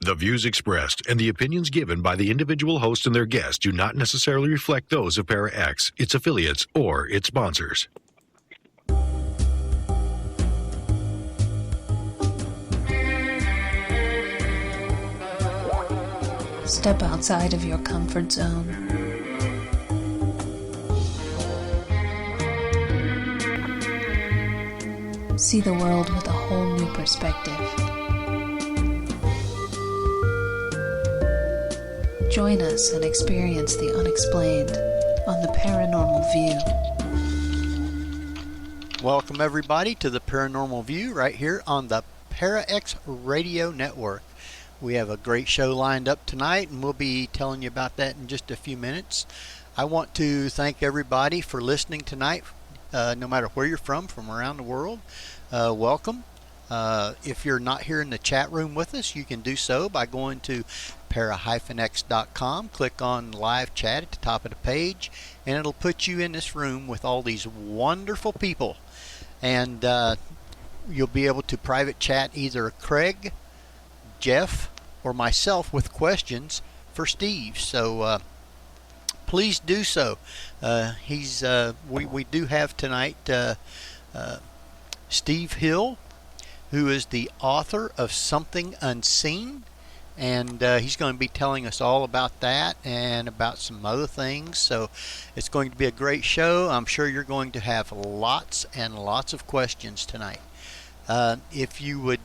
The views expressed and the opinions given by the individual host and their guests do not necessarily reflect those of ParaX, its affiliates, or its sponsors. Step outside of your comfort zone. See the world with a whole new perspective. Join us and experience the unexplained on the Paranormal View. Welcome everybody to the Paranormal View right here on the ParaX Radio Network. We have a great show lined up tonight, and we'll be telling you about that in just a few minutes. I want to thank everybody for listening tonight, no matter where you're from around the world. Welcome. If you're not here in the chat room with us, you can do so by going to para-x.com, click on live chat at the top of the page, and it'll put you in this room with all these wonderful people. And you'll be able to private chat either Craig, Jeff, or myself with questions for Steve. So please do so. We do have tonight Steve Hill, who is the author of Something Unseen, and he's going to be telling us all about that and about some other things. So it's going to be a great show. I'm sure you're going to have lots and lots of questions tonight. If you would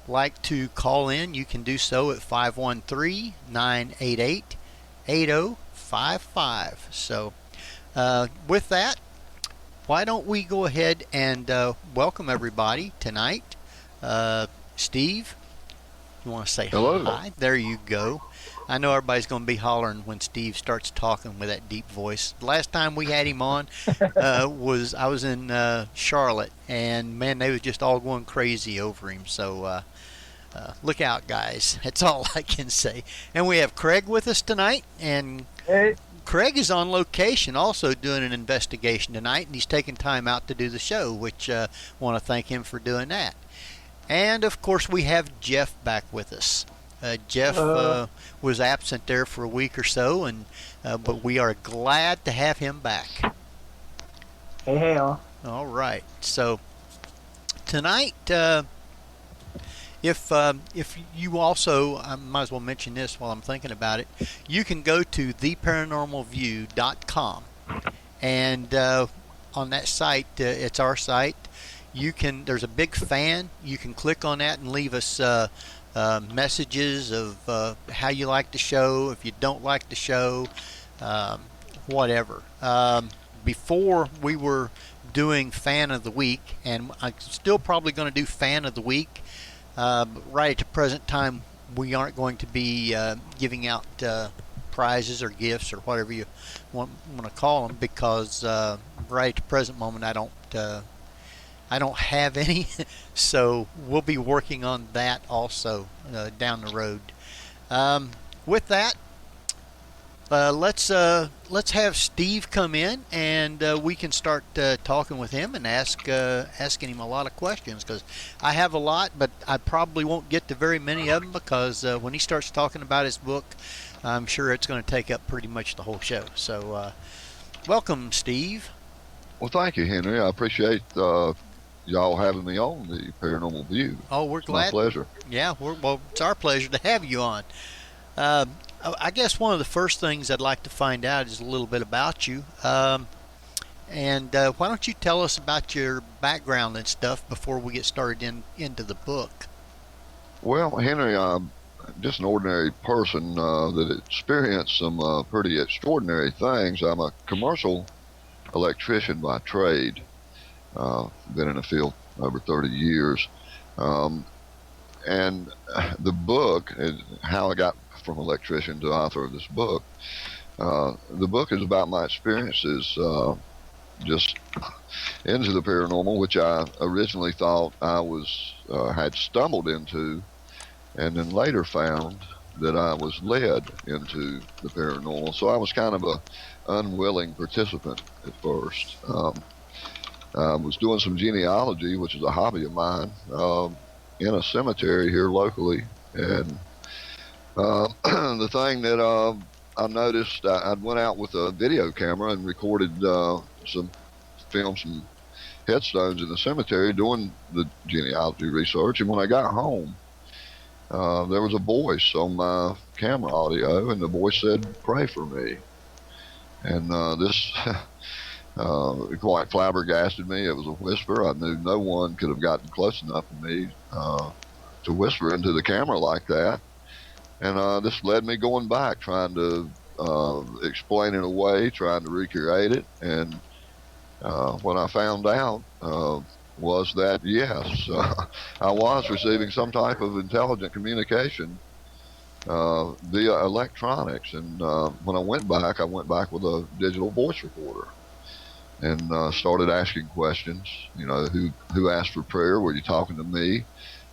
like to call in, you can do so at 513-988-8055. So with that, why don't we go ahead and welcome everybody tonight. Steve, you want to say hello? Hi? There you go. I know everybody's going to be hollering when Steve starts talking with that deep voice. The last time we had him on I was in Charlotte, and man, they was just all going crazy over him. So look out, guys. That's all I can say. And we have Craig with us tonight, and Hey. Craig is on location also doing an investigation tonight, and he's taking time out to do the show, which I want to thank him for doing that. And, of course, we have Jeff back with us. Jeff was absent there for a week or so, and but we are glad to have him back. Hey, all. All right. So tonight, if you also, I might as well mention this while I'm thinking about it, you can go to theparanormalview.com, and on that site, it's our site. There's a big fan. You can click on that and leave us messages of how you like the show, if you don't like the show, whatever. Before we were doing Fan of the Week, and I'm still probably going to do Fan of the Week. Right at the present time, we aren't going to be giving out prizes or gifts or whatever you want to call them, because right at the present moment I don't have any. So we'll be working on that also down the road. With that, let's have Steve come in, and we can start talking with him and asking him a lot of questions, because I have a lot, but I probably won't get to very many of them, because when he starts talking about his book, I'm sure it's going to take up pretty much the whole show. So welcome, Steve. Well, thank you, Henry. I appreciate y'all having me on the Paranormal View. Oh, we're glad. My pleasure. Yeah, well, it's our pleasure to have you on. I guess one of the first things I'd like to find out is a little bit about you. And why don't you tell us about your background and stuff before we get started into the book? Well, Henry, I'm just an ordinary person that experienced some pretty extraordinary things. I'm a commercial electrician by trade. Been in the field over 30 years. And the book is how I got from electrician to author of this book. The book is about my experiences just into the paranormal, which I originally thought I had stumbled into, and then later found that I was led into the paranormal. So I was kind of a unwilling participant at first. I was doing some genealogy, which is a hobby of mine, in a cemetery here locally, and The thing that I noticed, I went out with a video camera and recorded filmed some headstones in the cemetery doing the genealogy research. And when I got home, there was a voice on my camera audio, and the voice said, "Pray for me." And this quite flabbergasted me. It was a whisper. I knew no one could have gotten close enough to me to whisper into the camera like that. And this led me going back, trying to explain it away, trying to recreate it. And what I found out was that, yes, I was receiving some type of intelligent communication via electronics. And when I went back with a digital voice recorder and started asking questions. You know, who asked for prayer? Were you talking to me?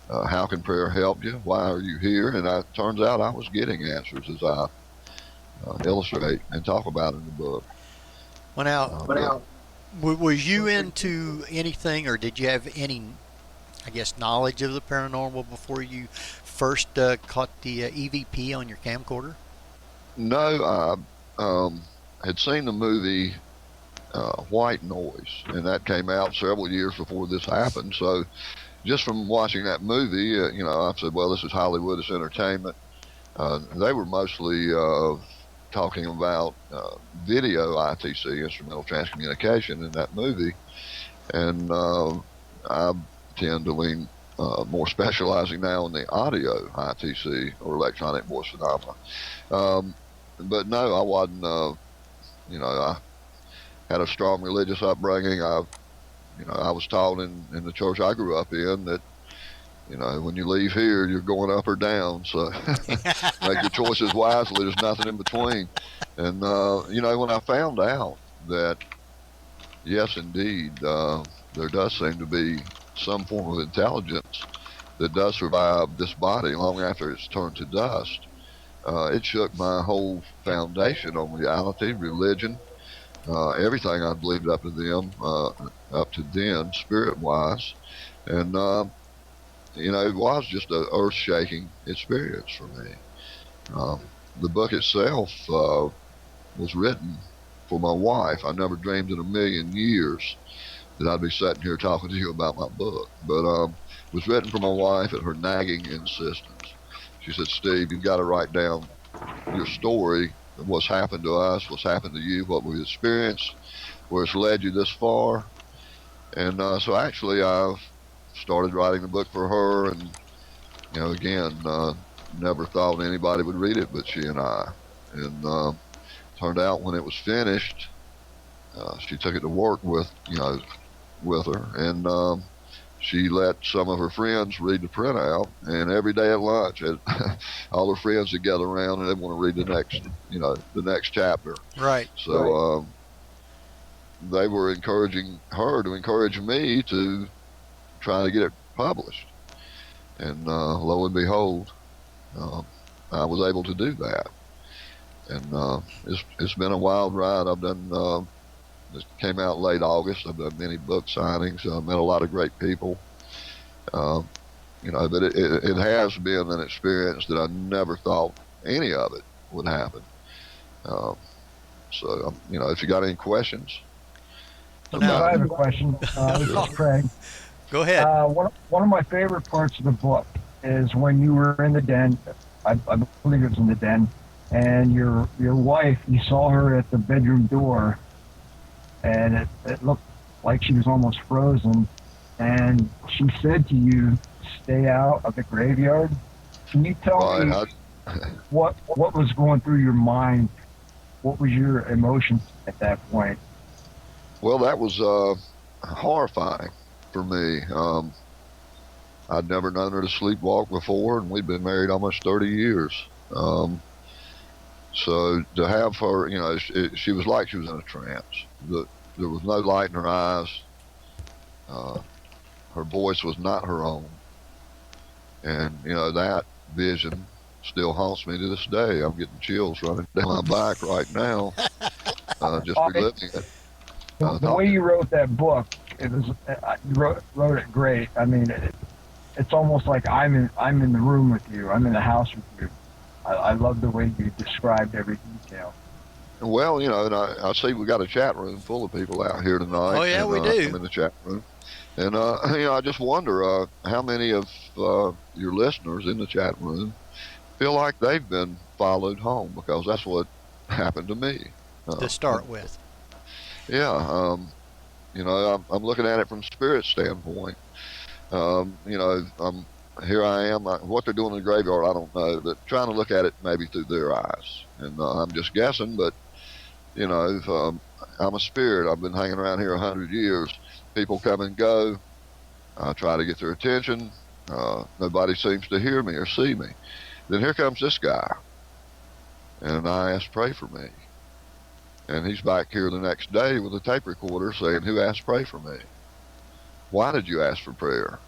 How can prayer help you? Why are you here? And it turns out I was getting answers as I illustrate and talk about in the book. Well, now, was you into anything, or did you have any, I guess, knowledge of the paranormal before you first caught the EVP on your camcorder? No, I had seen the movie White Noise, and that came out several years before this happened. So just from watching that movie, you know, I said, well, this is Hollywood, it's entertainment. They were mostly talking about video ITC, instrumental transcommunication, in that movie. And I tend to lean more specializing now in the audio ITC, or electronic voice phenomena. But no, I wasn't, you know, I had a strong religious upbringing. I was taught in the church I grew up in that, you know, when you leave here, you're going up or down. So make your choices wisely. There's nothing in between. And, you know, when I found out that, yes, indeed, there does seem to be some form of intelligence that does survive this body long after it's turned to dust, it shook my whole foundation on reality, religion, everything I believed up to then, spirit-wise. And, you know, it was just an earth-shaking experience for me. The book itself was written for my wife. I never dreamed in a million years that I'd be sitting here talking to you about my book. But it was written for my wife at her nagging insistence. She said, "Steve, you've got to write down your story, what's happened to us, what's happened to you, what we've experienced, where it's led you this far." And so actually I've started writing the book for her, and, you know, again, never thought anybody would read it but she and I. And turned out when it was finished, she took it to work with her, and she let some of her friends read the printout, and every day at lunch, all her friends would gather around and they want to read the next chapter. Right. So they were encouraging her to encourage me to try to get it published, and lo and behold, I was able to do that. And it's been a wild ride. I've done. It came out late August. I've done many book signings. I met a lot of great people. You know, but it has been an experience that I never thought any of it would happen. So, you know, if you got any questions. I have a question. This is Craig. Go ahead. One of my favorite parts of the book is when you were in the den. I believe it was in the den, and your wife, you saw her at the bedroom door, and it looked like she was almost frozen, and she said to you, "Stay out of the graveyard." Can you tell me what was going through your mind? What was your emotions at that point? Well, that was horrifying for me. I'd never known her to sleepwalk before, and we'd been married almost 30 years. So to have her, you know, she was like she was in a trance. There was no light in her eyes. Her voice was not her own. And, you know, that vision still haunts me to this day. I'm getting chills running down my back right now, just reliving it. The way you wrote that book, it was you wrote it great. I mean, it's almost like I'm in the room with you. I'm in the house with you. I love the way you described every detail. Well, and I see we got a chat room full of people out here tonight. Oh, yeah, and, we do. I'm in the chat room. And, I just wonder how many of your listeners in the chat room feel like they've been followed home, because that's what happened to me. To start with. Yeah. I'm looking at it from spirit standpoint. Here I am. What they're doing in the graveyard, I don't know, but trying to look at it maybe through their eyes. And I'm just guessing, but, I'm a spirit. I've been hanging around here 100 years. People come and go. I try to get their attention. Nobody seems to hear me or see me. Then here comes this guy, and I ask, pray for me. And he's back here the next day with a tape recorder saying, who asked pray for me? Why did you ask for prayer?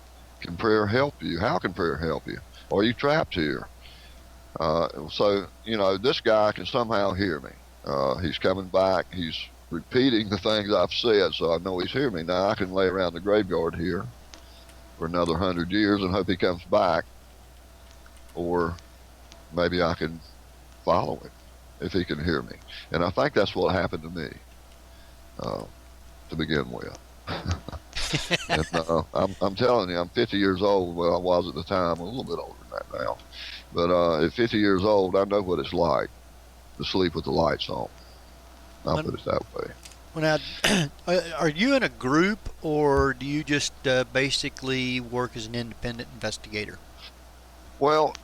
Can prayer help you? How can prayer help you? Are you trapped here? So, this guy can somehow hear me. He's coming back. He's repeating the things I've said, so I know he's hearing me. Now, I can lay around the graveyard here for another 100 years and hope he comes back. Or maybe I can follow him if he can hear me. And I think that's what happened to me to begin with. And, I'm telling you, I'm 50 years old. Well, I was at the time, a little bit older than that now. But at 50 years old, I know what it's like to sleep with the lights on. I'll put it that way. Well, now, are you in a group, or do you just basically work as an independent investigator? Well,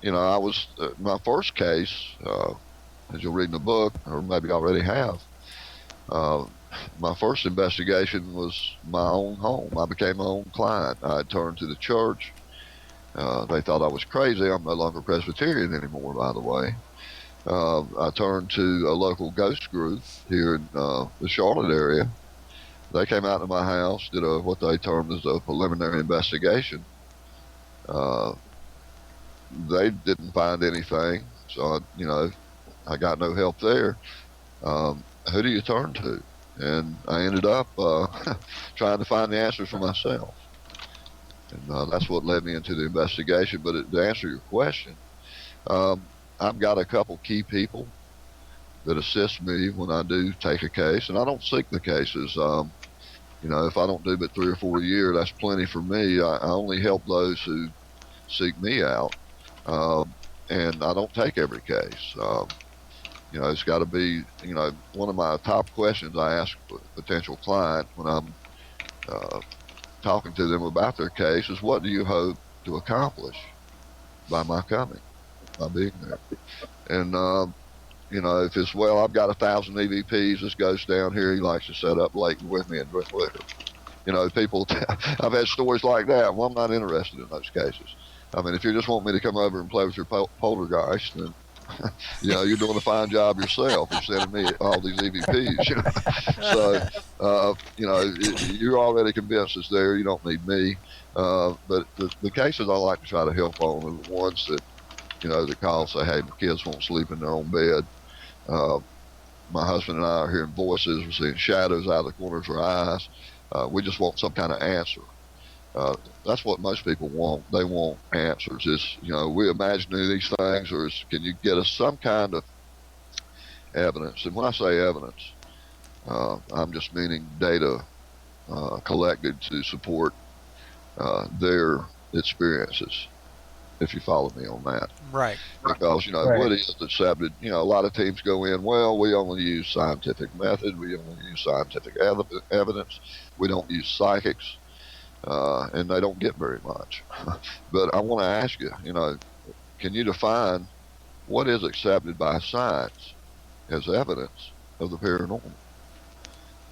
I was, my first case, as you'll read in the book, or maybe already have, my first investigation was my own home. I became my own client. I had turned to the church. They thought I was crazy. I'm no longer Presbyterian anymore, by the way. I turned to a local ghost group here in the Charlotte area. They came out to my house, did what they termed as a preliminary investigation. They didn't find anything, so I got no help there. Who do you turn to? And I ended up trying to find the answers for myself. And that's what led me into the investigation. But to answer your question, I've got a couple key people that assist me when I do take a case, and I don't seek the cases. If I don't do but 3 or 4 a year, that's plenty for me. I only help those who seek me out, and I don't take every case. It's got to be, one of my top questions I ask a potential client when I'm talking to them about their case is, what do you hope to accomplish by my coming, by being there? And, if it's, well, I've got 1,000 EVPs, this ghost down here, he likes to set up late with me and drink liquor. People, I've had stories like that. Well, I'm not interested in those cases. I mean, if you just want me to come over and play with your poltergeist, then you're doing a fine job yourself. You're sending me all these EVPs. So, you're already convinced it's there. You don't need me. But the cases I like to try to help on are the ones that, that call and say, hey, the kids won't sleep in their own bed. My husband and I are hearing voices. We're seeing shadows out of the corners of our eyes. We just want some kind of answer. That's what most people want. They want answers. It's, we imagining these things, or can you get us some kind of evidence? And when I say evidence, I'm just meaning data collected to support their experiences, if you follow me on that. Right. Because, Right. what is accepted, a lot of teams go in, well, we only use scientific method, we only use scientific evidence, we don't use psychics. And they don't get very much. But I want to ask you, can you define what is accepted by science as evidence of the paranormal?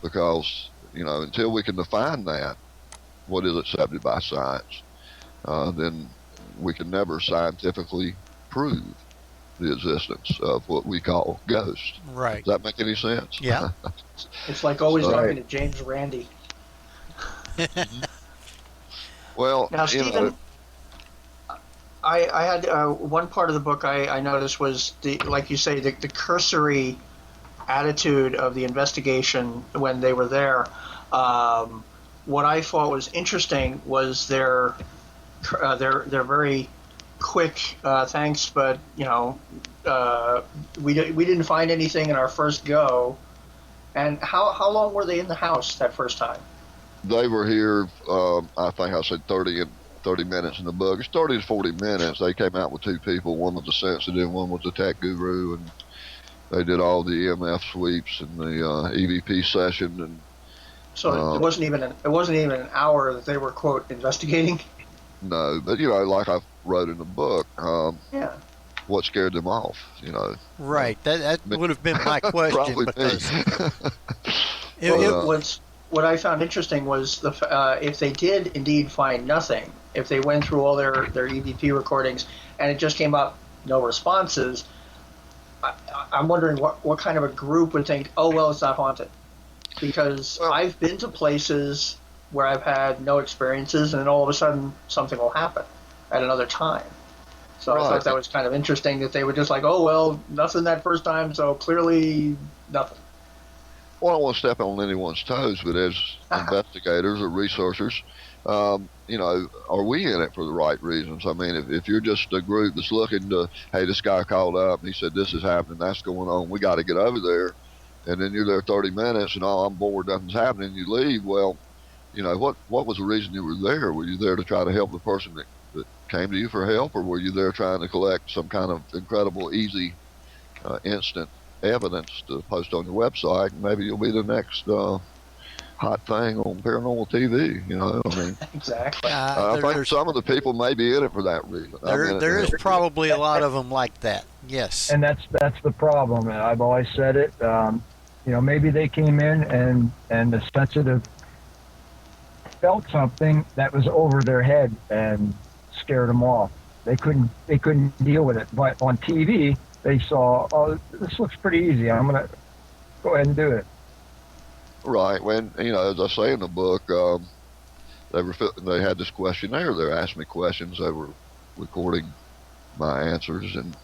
Because, until we can define that, what is accepted by science, then we can never scientifically prove the existence of what we call ghosts. Right. Does that make any sense? Yeah. It's like always Right. talking to James Randi. Well, Now, Stephen, I had one part of the book I noticed was like you say, the cursory attitude of the investigation when they were there. What I thought was interesting was their very quick thanks, but we didn't find anything in our first go. And how long were they in the house that first time? They were here. I think I said 30 minutes in the book. It's 30 to 40 minutes. They came out with two people. One was a sensitive, one was a tech guru, and they did all the EMF sweeps and the EVP session. And so it wasn't even an hour that they were, quote, investigating. No, but like I wrote in the book, yeah. What scared them off? Right. That would have been my question. Because what I found interesting was if they did indeed find nothing, if they went through all their EVP recordings and it just came up no responses, I'm wondering what kind of a group would think, oh, well, it's not haunted. Because I've been to places where I've had no experiences and then all of a sudden something will happen at another time. So I thought that was kind of interesting that they were just like, oh, well, nothing that first time, so clearly nothing. Well, I don't want to step on anyone's toes, but as investigators or researchers, are we in it for the right reasons? I mean, if you're just a group that's looking to, hey, this guy called up and he said this is happening, that's going on, we got to get over there, and then you're there 30 minutes and, oh, I'm bored, nothing's happening, you leave, well, what was the reason you were there? Were you there to try to help the person that came to you for help, or were you there trying to collect some kind of incredible, easy, instant evidence to post on your website? Maybe you'll be the next hot thing on paranormal TV. I mean, exactly. I think some of the people may be in it for that reason. There is probably a lot of them like that. Yes. And that's the problem. And I've always said it. Maybe they came in and the sensitive felt something that was over their head and scared them off. They couldn't deal with it. But on TV, they saw, oh, this looks pretty easy. I'm gonna go ahead and do it. Right. When as I say in the book, they had this questionnaire. They asked me questions. They were recording my answers, and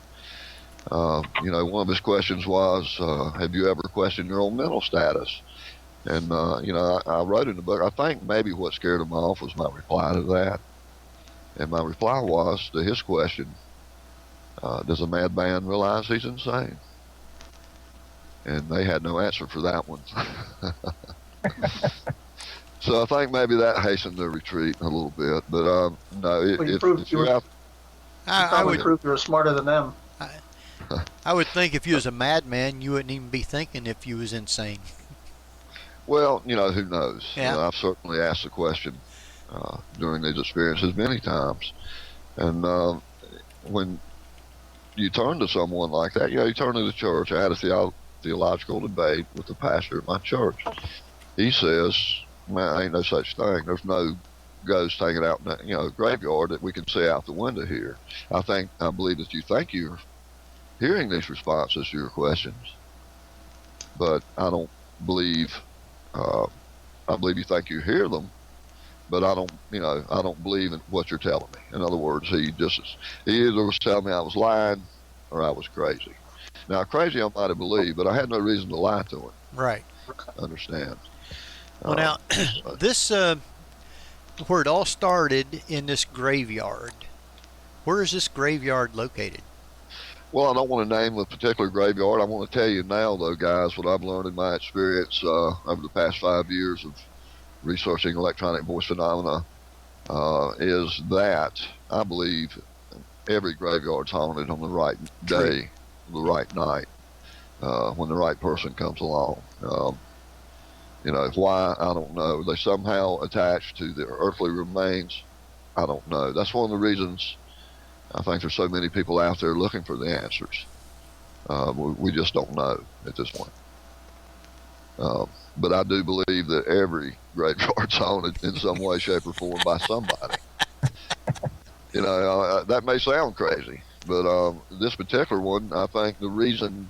one of his questions was, "Have you ever questioned your own mental status?" And I wrote in the book. I think maybe what scared him off was my reply to that. And my reply was to his question, does a madman realize he's insane? And they had no answer for that one. So I think maybe that hastened their retreat a little bit. But no, if you're out... I would prove you're smarter than them. I would think if you was a madman, you wouldn't even be thinking if you was insane. Well, who knows? Yeah. I've certainly asked the question during these experiences many times. And when you turn to someone like that, you turn to the church. I had a theological debate with the pastor at my church. He says, man, ain't no such thing. There's no ghost hanging out in a graveyard that we can see out the window here. I believe that you think you're hearing these responses to your questions, but I don't believe I believe you think you hear them, but I don't believe in what you're telling me. In other words, he either was telling me I was lying or I was crazy. Now, crazy I might have believed, but I had no reason to lie to him. Right. Understand? Well, now, this, where it all started in this graveyard, where is this graveyard located? Well, I don't want to name a particular graveyard. I want to tell you now, though, guys, what I've learned in my experience over the past 5 years of researching electronic voice phenomena is that I believe every graveyard's haunted on the right day, the right night, when the right person comes along. Why, I don't know. They somehow attached to the earthly remains. I don't know. That's one of the reasons I think there's so many people out there looking for the answers. We just don't know at this point. But I do believe that every graveyard's haunted in some way, shape, or form by somebody. That may sound crazy, but this particular one, I think the reason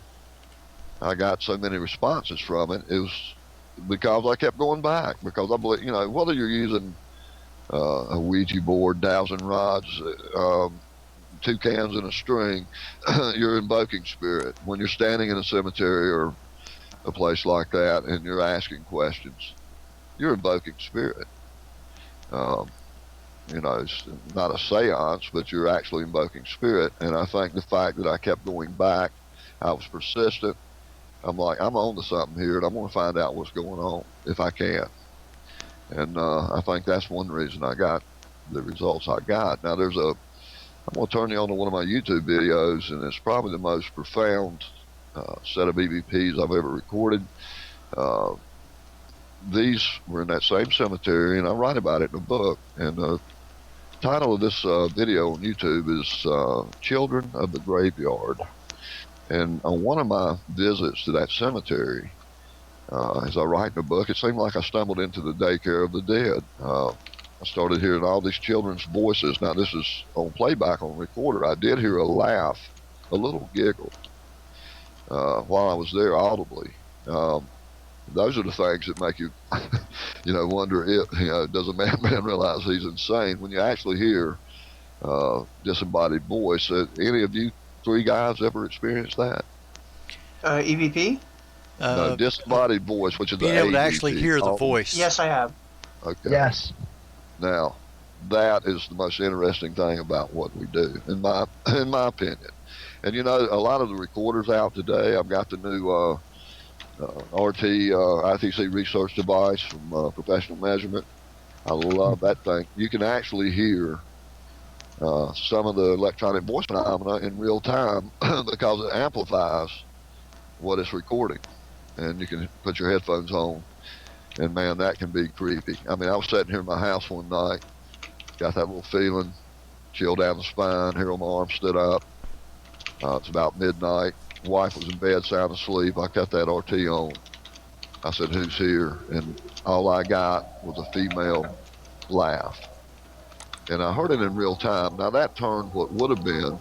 I got so many responses from it is because I kept going back. Because I believe, whether you're using a Ouija board, dowsing rods, 2 cans and a string, you're invoking spirit. When you're standing in a cemetery or a place like that and you're asking questions, you're invoking spirit. you know, it's not a seance, but you're actually invoking spirit. And I think the fact that I kept going back, I was persistent. I'm like, I'm on to something here, and I'm going to find out what's going on if I can. And I think that's one reason I got the results I got. Now, I'm going to turn you on to one of my YouTube videos, and it's probably the most profound set of EVPs I've ever recorded. These were in that same cemetery, and I write about it in a book. And the title of this video on YouTube is Children of the Graveyard. And on one of my visits to that cemetery, as I write in the book, it seemed like I stumbled into the daycare of the dead. I started hearing all these children's voices. Now, this is on playback on recorder. I did hear a laugh, a little giggle, while I was there audibly. Those are the things that make you, wonder if, does a madman realize he's insane? When you actually hear disembodied voice. Any of you three guys ever experienced that? EVP? No, disembodied voice, which is being able to actually hear the voice. Yes, I have. Okay. Yes. Now, that is the most interesting thing about what we do, in my opinion. And a lot of the recorders out today, I've got the new RT ITC research device from Professional Measurement. I love that thing. You can actually hear some of the electronic voice phenomena in real time because it amplifies what it's recording. And you can put your headphones on, and man, that can be creepy. I mean, I was sitting here in my house one night, got that little feeling, chill down the spine, hair on my arm stood up. It's about midnight. Wife was in bed, sound asleep. I cut that RT on. I said, "Who's here?" And all I got was a female laugh. And I heard it in real time. Now, that turned what would have been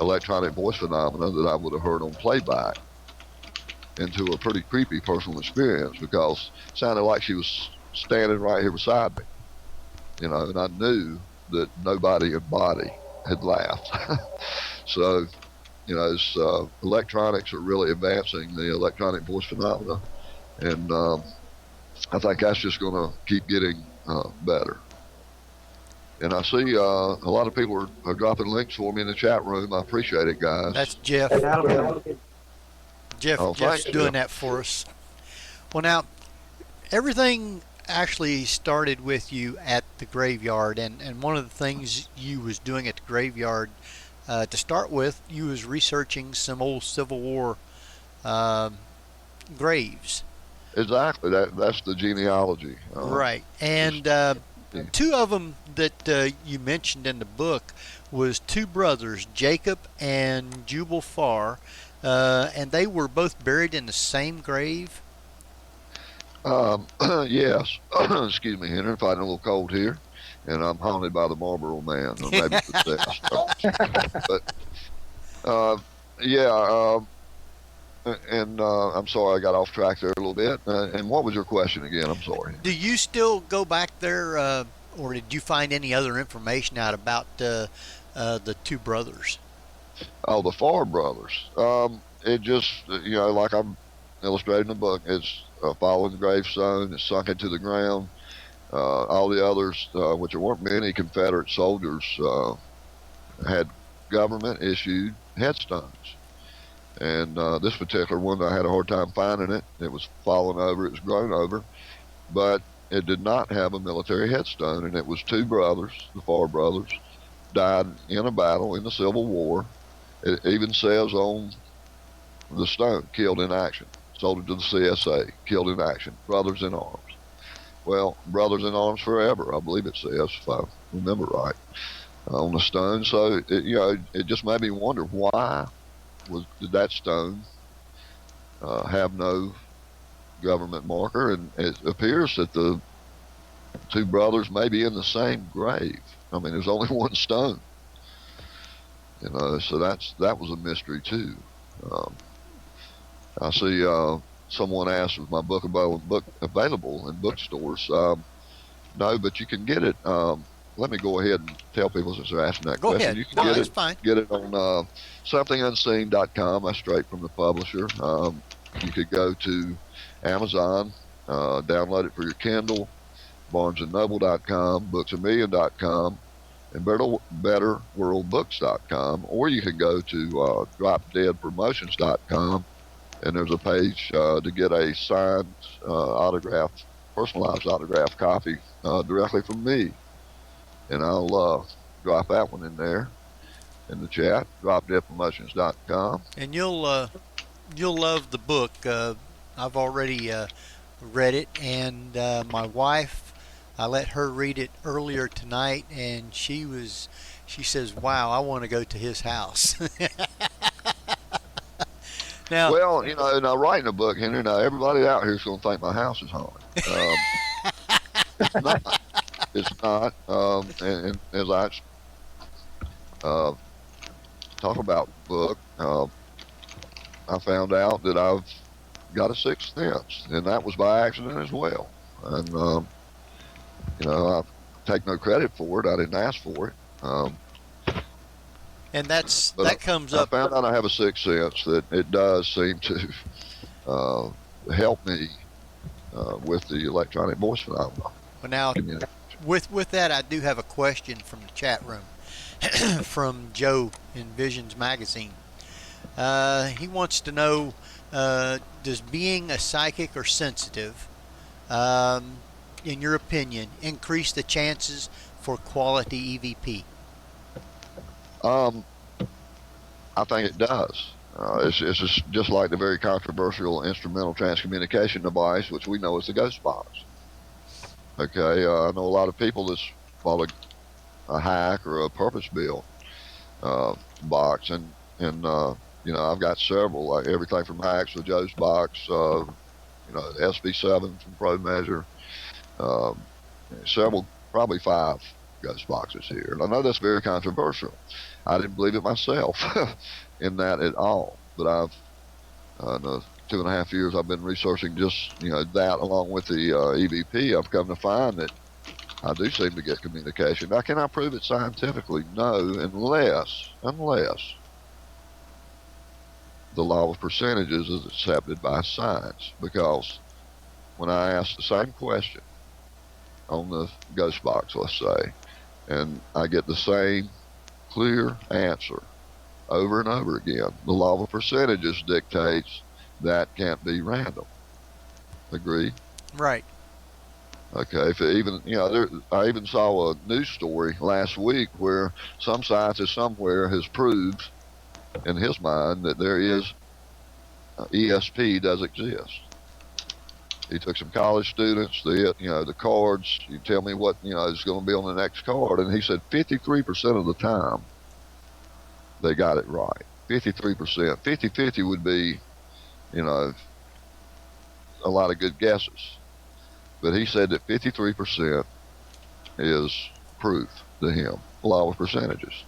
electronic voice phenomena that I would have heard on playback into a pretty creepy personal experience, because it sounded like she was standing right here beside me. And I knew that nobody in body had laughed. So, electronics are really advancing the electronic voice phenomena. And I think that's just going to keep getting better. And I see a lot of people are dropping links for me in the chat room. I appreciate it, guys. That's Jeff. Jeff's doing that for us. Well, now, everything actually started with you at the graveyard, and one of the things you was doing at the graveyard to start with, you was researching some old Civil War graves. Exactly. That's the genealogy. Right. And two of them that you mentioned in the book was two brothers, Jacob and Jubal Farr, and they were both buried in the same grave. Yes. Excuse me, Henry. I'm fighting a little cold here, and I'm haunted by the Marlboro Man, or maybe possessed. But and I'm sorry I got off track there a little bit. And what was your question again? I'm sorry. Do you still go back there, or did you find any other information out about the two brothers? Oh, the Farr brothers. It just, like I'm illustrating the book, it's following the gravestone, it's sunk into the ground. All the others, which there weren't many Confederate soldiers, had government-issued headstones. And this particular one, I had a hard time finding it. It was fallen over, it was grown over, but it did not have a military headstone. And it was two brothers, the Farr brothers, died in a battle in the Civil War. It even says on the stone, killed in action. Sold it to the CSA, killed in action, brothers in arms. Well, brothers in arms forever, I believe it says, if I remember right, on the stone. So, it just made me wonder, why did that stone have no government marker? And it appears that the two brothers may be in the same grave. I mean, there's only one stone. So that was a mystery too. I see someone asked, "Was my book available in bookstores?" No, but you can get it. Let me go ahead and tell people, since they're asking that question. Ahead. You can That's fine. Get it on somethingunseen.com. That's straight from the publisher. You could go to Amazon, download it for your Kindle. BarnesandNoble.com, BooksAMillion.com, and BetterWorldBooks.com, or you can go to DropDeadPromotions.com, and there's a page to get a signed, autographed, personalized autographed copy directly from me, and I'll drop that one in there in the chat. DropDeadPromotions.com, And you'll love the book. I've already read it, and my wife, I let her read it earlier tonight, and she says, "Wow, I want to go to his house." Now, well, now writing a book, Henry, now everybody out here is going to think my house is haunted. It's not. It's not. And as I talk about the book, I found out that I've got a sixth sense, and that was by accident as well. And I take no credit for it. I didn't ask for it. and that comes up. I found out I have a sixth sense that it does seem to help me with the electronic voice phenomenon. Well, now, with that, I do have a question from the chat room from Joe in Visions Magazine. He wants to know, does being a psychic or sensitive, in your opinion, increase the chances for quality EVP? I think it does. It's just like the very controversial instrumental transcommunication device, which we know as the ghost box. Okay, I know a lot of people that's bought a hack or a purpose-built box, and I've got several, like everything from hacks to Joe's box, SB7 from Pro Measure, several, probably 5 ghost boxes here. And I know that's very controversial. I didn't believe it myself in that at all, but I've in the 2.5 years I've been researching just that along with the EVP, I've come to find that I do seem to get communication. Now, can I prove it scientifically? No, unless the law of percentages is accepted by science. Because when I ask the same question on the ghost box, let's say, and I get the same clear answer over and over again, the law of percentages dictates that can't be random. Agree? Right. Okay, if it even, I even saw a news story last week where some scientist somewhere has proved in his mind that there is ESP does exist. He took some college students, the cards, you tell me what, is going to be on the next card, and he said 53% of the time they got it right. 53%. 50-50 would be, a lot of good guesses. But he said that 53% is proof to him, law of percentages.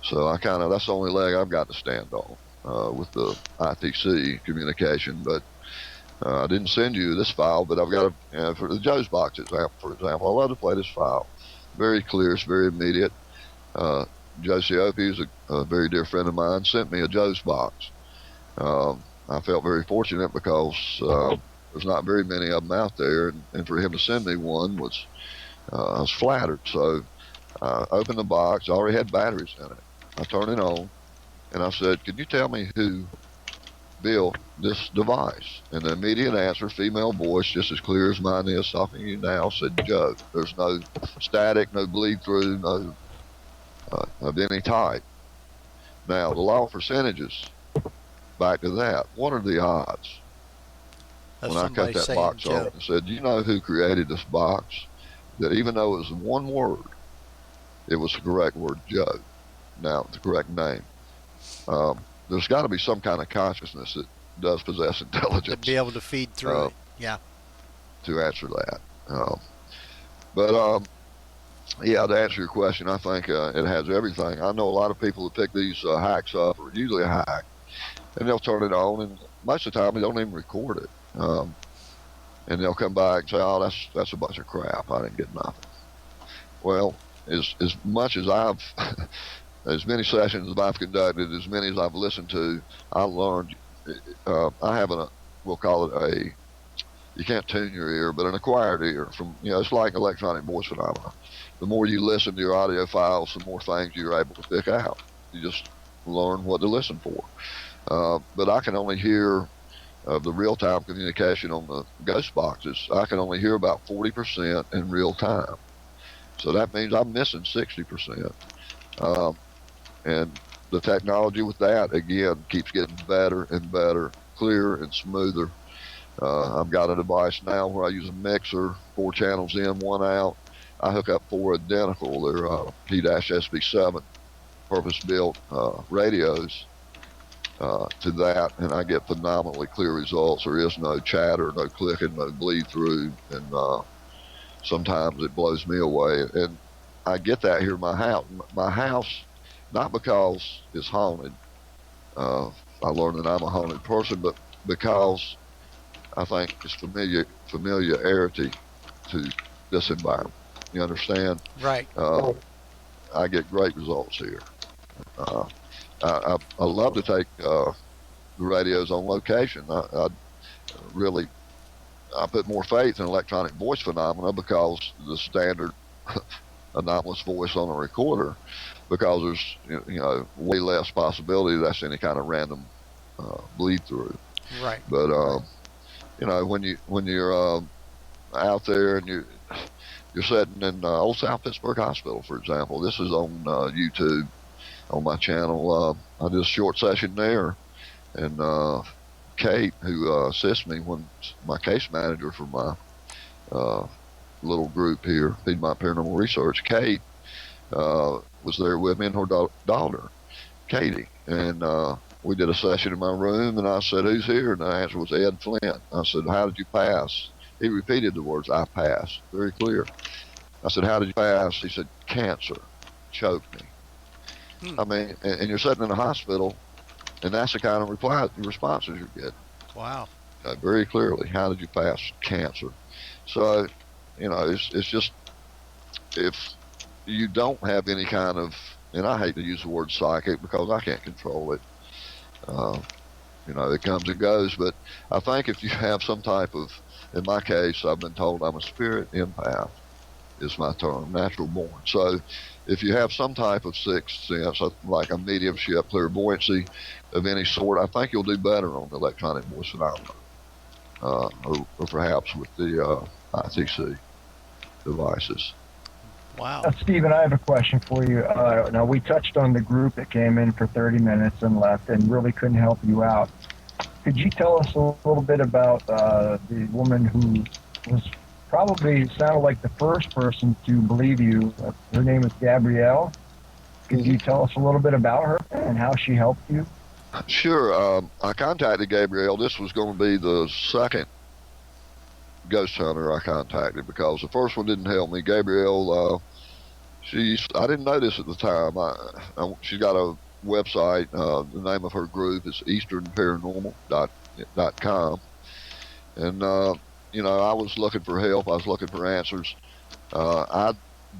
So that's the only leg I've got to stand on with the ITC communication. But I didn't send you this file, but I've got for the Joe's box example, for example. I love to play this file. Very clear, it's very immediate. Josie Opie, who's a very dear friend of mine, sent me a Joe's box. I felt very fortunate because there's not very many of them out there, and for him to send me one I was flattered. So I opened the box. I already had batteries in it. I turned it on, and I said, "Could you tell me who built this device?" And the immediate answer, female voice, just as clear as mine is talking to you now, said, "Joe." There's no static, no bleed through, no of any type. Now, the law of percentages, back to that, what are the odds? When I cut that box off and said, "Do you know who created this box?" That even though it was one word, it was the correct word, Joe. Now, the correct name. There's got to be some kind of consciousness that does possess intelligence. To be able to feed through it, yeah. To answer that. Yeah, to answer your question, I think it has everything. I know a lot of people that pick these hacks up, or usually a hack, and they'll turn it on, and most of the time they don't even record it. And they'll come back and say, "Oh, that's a bunch of crap. I didn't get nothing." Well, as much as I've, as many sessions as I've conducted, as many as I've listened to, I learned. I have we'll call it You can't tune your ear, but an acquired ear from, it's like electronic voice phenomena. The more you listen to your audio files, the more things you're able to pick out. You just learn what to listen for. But I can only hear the real-time communication on the ghost boxes. I can only hear about 40% in real time. So that means I'm missing 60%. And the technology with that, again, keeps getting better and better, clearer and smoother. I've got a device now where I use a mixer, 4 channels in, 1 out. I hook up 4 identical. They're P-SB7 purpose-built radios to that, and I get phenomenally clear results. There is no chatter, no clicking, no bleed through, and sometimes it blows me away. And I get that here in my house. My house, not because it's haunted. I learned that I'm a haunted person, but because I think it's familiarity to this environment. You understand? Right. I get great results here. I love to take the radios on location. I put more faith in electronic voice phenomena because the standard anomalous voice on a recorder, because there's way less possibility that's any kind of random bleed through. Right. But when you're out there and you're sitting in Old South Pittsburgh Hospital, for example. This is on YouTube on my channel. I did a short session there, and Kate, who assists me when my case manager for my little group here, Feed My Paranormal Research, Kate was there with me and her daughter, Katie, and we did a session in my room, and I said, "Who's here?" And the answer was Ed Flint. I said, "How did you pass?" He repeated the words, "I passed," very clear. I said, "How did you pass?" He said, "Cancer choked me." I mean, and you're sitting in a hospital, and that's the kind of responses you're getting. Wow. Very clearly, how did you pass? Cancer. So, it's just, if you don't have any kind of, and I hate to use the word psychic because I can't control it. It comes and goes, but I think if you have some type of, in my case, I've been told I'm a spirit empath, is my term, natural born. So if you have some type of sixth sense, like a mediumship, clairvoyancy of any sort, I think you'll do better on the electronic voice phenomena, or perhaps with the ITC devices. Wow. Stephen, I have a question for you. Now, we touched on the group that came in for 30 minutes and left and really couldn't help you out. Could you tell us a little bit about the woman who was probably sounded like the first person to believe you? Her name is Gabrielle. Could you tell us a little bit about her and how she helped you? Sure. I contacted Gabrielle. This was going to be the second ghost hunter I contacted because the first one didn't help me. Gabrielle, I didn't know this at the time. She's got a website. The name of her group is easternparanormal.com. And, I was looking for help. I was looking for answers. I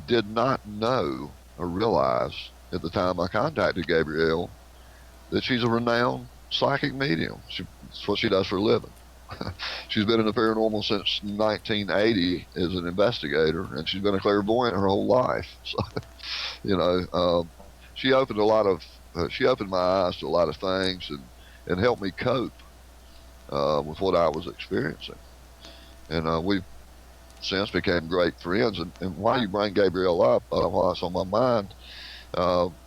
did not know or realize at the time I contacted Gabrielle that she's a renowned psychic medium. That's what she does for a living. She's been in the paranormal since 1980 as an investigator, and she's been a clairvoyant her whole life. So, she opened she opened my eyes to a lot of things and helped me cope with what I was experiencing. And we've since became great friends. And why you bring Gabrielle up, while it's on my mind,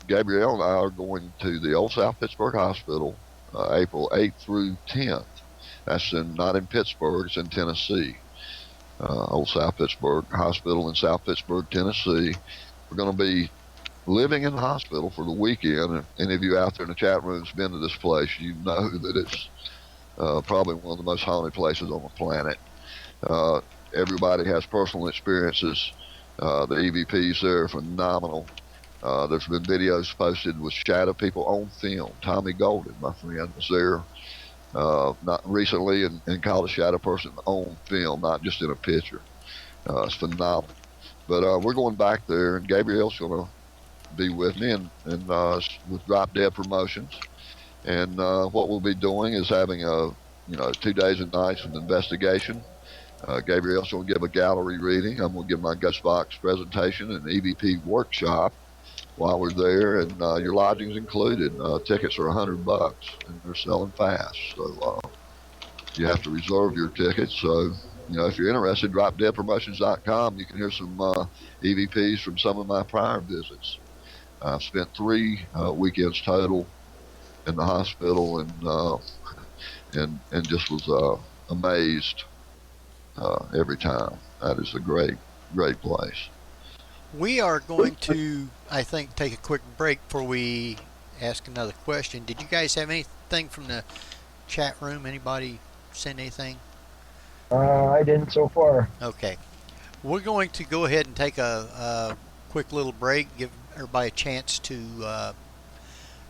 Gabrielle and I are going to the Old South Pittsburgh Hospital April 8th through 10th. That's not in Pittsburgh, it's in Tennessee. Old South Pittsburgh Hospital in South Pittsburgh, Tennessee. We're going to be living in the hospital for the weekend. And any of you out there in the chat room has been to this place, you know that it's probably one of the most haunted places on the planet. Everybody has personal experiences. The EVPs there are phenomenal. There's been videos posted with shadow people on film. Tommy Golden, my friend, was there not recently and caught a shadow person on film, not just in a picture. It's phenomenal. But we're going back there, and Gabrielle's going to be with me and with Drop Dead Promotions. And what we'll be doing is having 2 days and nights of investigation Gabrielle's going to give a gallery reading. I'm going to give my guest box presentation and EVP workshop while we're there, and your lodging's included. Tickets are $100, and they're selling fast. So you have to reserve your tickets. So, if you're interested, dropdeadpromotions.com. You can hear some EVPs from some of my prior visits. I've spent 3 weekends total in the hospital, and just was amazed every time. That is a great place. We are going to, I think, take a quick break before we ask another question. Did you guys have anything from the chat room? Anybody send anything? I didn't so far. Okay. We're going to go ahead and take a quick little break, give everybody a chance to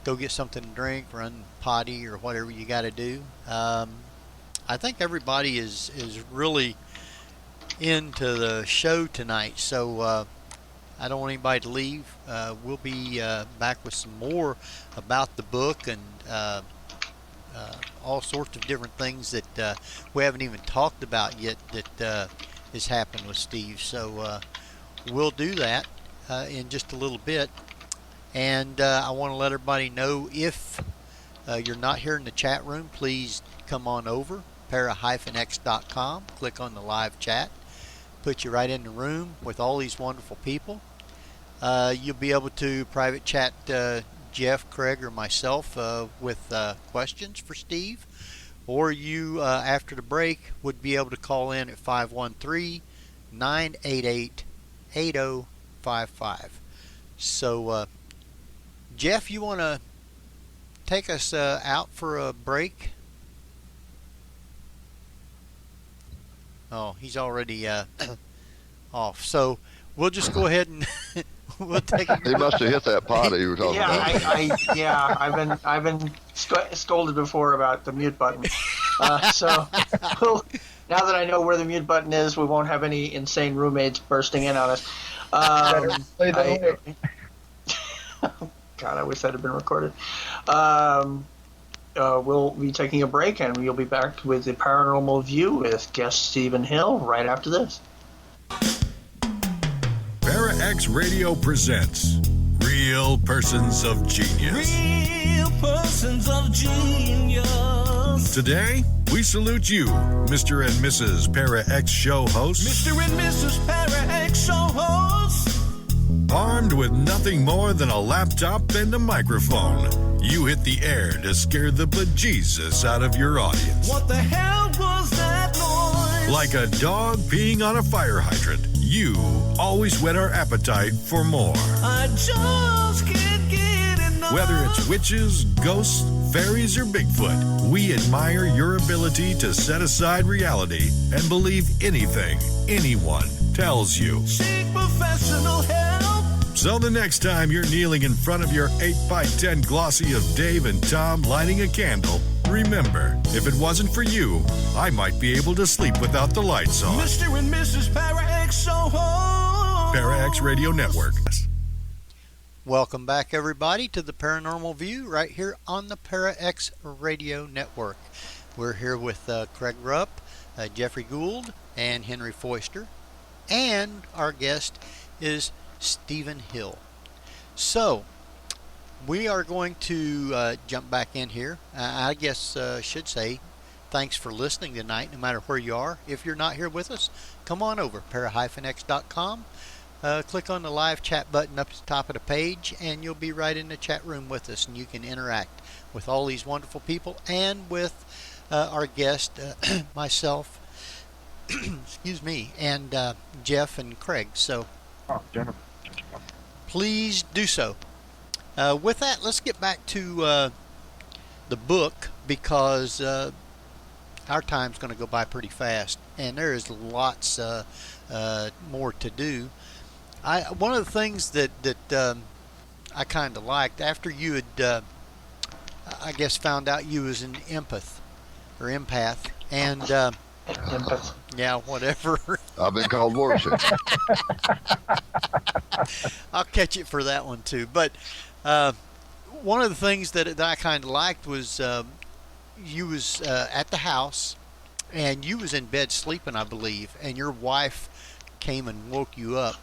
go get something to drink, run potty, or whatever you got to do. I think everybody is really into the show tonight, so I don't want anybody to leave. We'll be back with some more about the book and all sorts of different things that we haven't even talked about yet that has happened with Steve. So we'll do that in just a little bit. And I want to let everybody know, if you're not here in the chat room, please come on over, para-x.com, click on the live chat, put you right in the room with all these wonderful people. You'll be able to private chat Jeff, Craig, or myself with questions for Steve, or you, after the break, would be able to call in at 513-988-8055. So, Jeff, you want to take us out for a break? Oh, he's already off. So we'll just go ahead and we'll take. He must have hit that potty you were talking about. I've been scolded before about the mute button. So now that I know where the mute button is, we won't have any insane roommates bursting in on us. God, I wish that had been recorded. We'll be taking a break, and we'll be back with the Paranormal View with guest Stephen Hill right after this. Para-X Radio presents Real Persons of Genius. Real Persons of Genius. Today, we salute you, Mr. and Mrs. Para-X show hosts. Mr. and Mrs. Para-X show hosts. Armed with nothing more than a laptop and a microphone, you hit the air to scare the bejesus out of your audience. What the hell was that noise? Like a dog peeing on a fire hydrant, you always whet our appetite for more. I just can't get enough. Whether it's witches, ghosts, fairies, or Bigfoot, we admire your ability to set aside reality and believe anything anyone tells you. Seek professional help. So the next time you're kneeling in front of your 8x10 glossy of Dave and Tom lighting a candle, remember, if it wasn't for you, I might be able to sleep without the lights on. Mr. and Mrs. Para-X show hosts. Para-X Radio Network. Welcome back, everybody, to the Paranormal View right here on the Para-X Radio Network. We're here with Craig Rupp, Jeffrey Gould, and Henry Foister, and our guest is Stephen Hill. So we are going to jump back in here. I guess should say thanks for listening tonight, no matter where you are. If you're not here with us, come on over, para-x.com. Click on the live chat button up at the top of the page, and you'll be right in the chat room with us, and you can interact with all these wonderful people and with our guest, myself, excuse me, and Jeff and Craig. So please do so. With that, let's get back to the book, because our time's going to go by pretty fast, and there is lots more to do. One of the things that I kind of liked, after you had, I guess, found out you was an empath, and yeah, whatever. I've been called worse. I'll catch it for that one too. But one of the things that I kind of liked was you was at the house, and you was in bed sleeping, I believe, and your wife came and woke you up,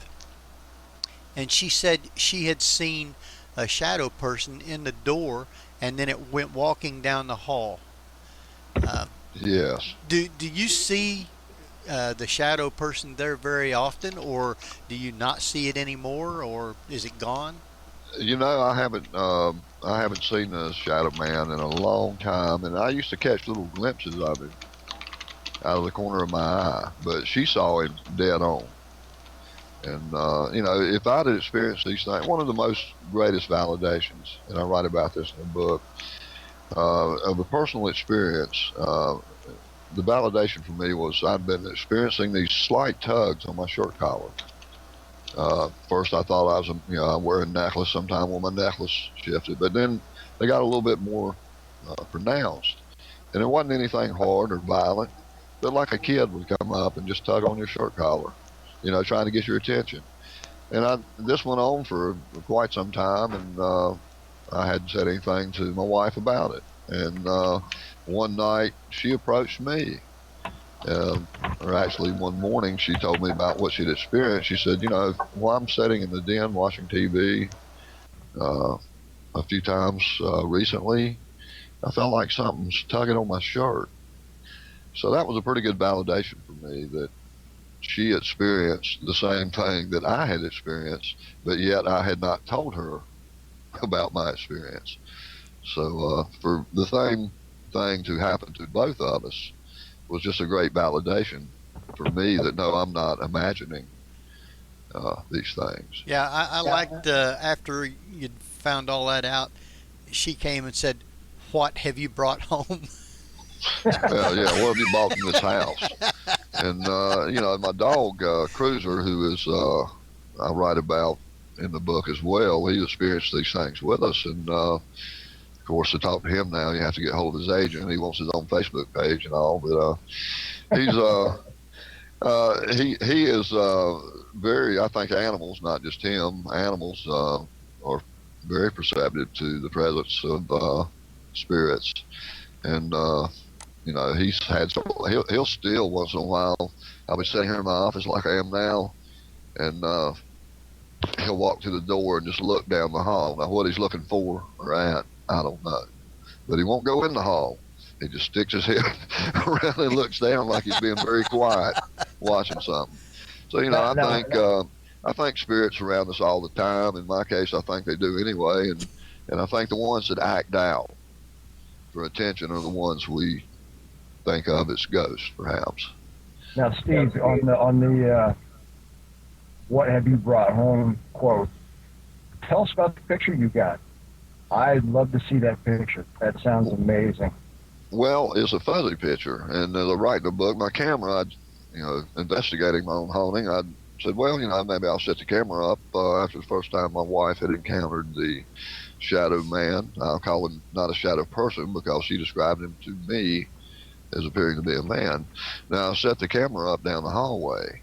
and she said she had seen a shadow person in the door, and then it went walking down the hall. Yes. Do you see the shadow person there very often, or do you not see it anymore, or is it gone? You know, I haven't seen the shadow man in a long time, and I used to catch little glimpses of him out of the corner of my eye, but she saw him dead on. And you know, if I'd have experienced these things, one of the most greatest validations, and I write about this in the book, of a personal experience, the validation for me was I'd been experiencing these slight tugs on my shirt collar. First, I thought I was, you know, I'm wearing a necklace. Sometime when my necklace shifted, but then they got a little bit more pronounced, and it wasn't anything hard or violent, but like a kid would come up and just tug on your shirt collar, you know, trying to get your attention. And this went on for quite some time, and I hadn't said anything to my wife about it. And one night she approached me, or actually one morning she told me about what she'd experienced. She said, you know, while I'm sitting in the den watching TV a few times recently, I felt like something's tugging on my shirt. So that was a pretty good validation for me that she experienced the same thing that I had experienced, but yet I had not told her about my experience. So for the same thing to happen to both of us was just a great validation for me that no, I'm not imagining these things. Yeah, I liked after you'd found all that out, she came and said, "What have you brought home?" Yeah, what have you bought in this house? And you know, my dog Cruiser, who is I write about in the book as well, he experienced these things with us, and of course, to talk to him now, you have to get hold of his agent. He wants his own Facebook page and all, but he is very. I think animals, not just him, animals are very perceptive to the presence of spirits, and you know, he's had. He'll still once in a while. I'll be sitting here in my office like I am now, and he'll walk to the door and just look down the hall. Now, what he's looking for or at, I don't know. But he won't go in the hall. He just sticks his head around and looks down like he's being very quiet, watching something. So, you know, I think spirits around us all the time. In my case, I think they do anyway. And I think the ones that act out for attention are the ones we think of as ghosts, perhaps. Now, Steve, on the "What have you brought home?" quote, tell us about the picture you got. I'd love to see that picture. That sounds amazing. Well, it's a fuzzy picture, and as I write in the book, my camera, you know, investigating my own haunting, I said, well, you know, maybe I'll set the camera up after the first time my wife had encountered the shadow man. I'll call him not a shadow person because she described him to me as appearing to be a man. Now, I set the camera up down the hallway,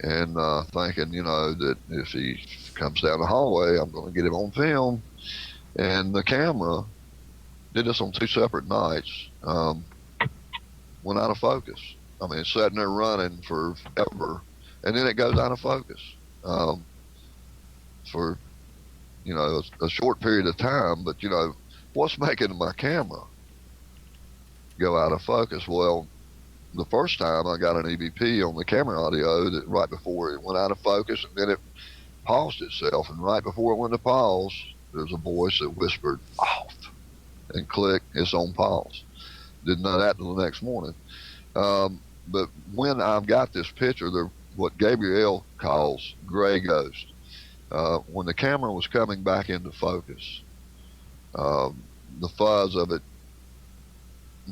and thinking, you know, that if he comes down the hallway, I'm going to get him on film. And the camera did this on 2 separate nights. Went out of focus. I mean, it's sitting there running forever, and then it goes out of focus for, you know, a short period of time. But, you know, what's making my camera go out of focus? Well, the first time I got an EVP on the camera audio that right before it went out of focus, and then it paused itself, and right before it went to pause, there's a voice that whispered off and click, it's on pause. Didn't know that till the next morning. But when I've got this picture, they're what Gabriel calls gray ghost. When the camera was coming back into focus, the fuzz of it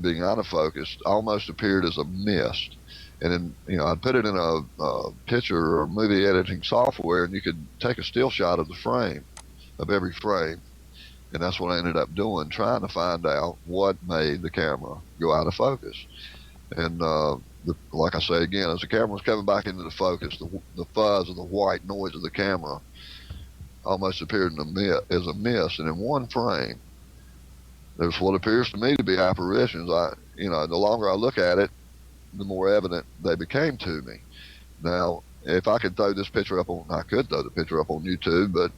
being out of focus almost appeared as a mist. And then, you know, I'd put it in a picture or movie editing software, and you could take a still shot of the frame, of every frame. And that's what I ended up doing, trying to find out what made the camera go out of focus. And like I say again, as the camera was coming back into the focus, the fuzz of the white noise of the camera almost appeared as a mist. And in one frame, there's what appears to me to be apparitions. You know, the longer I look at it, the more evident they became to me. Now, if I could throw this picture up on, I could throw the picture up on YouTube, but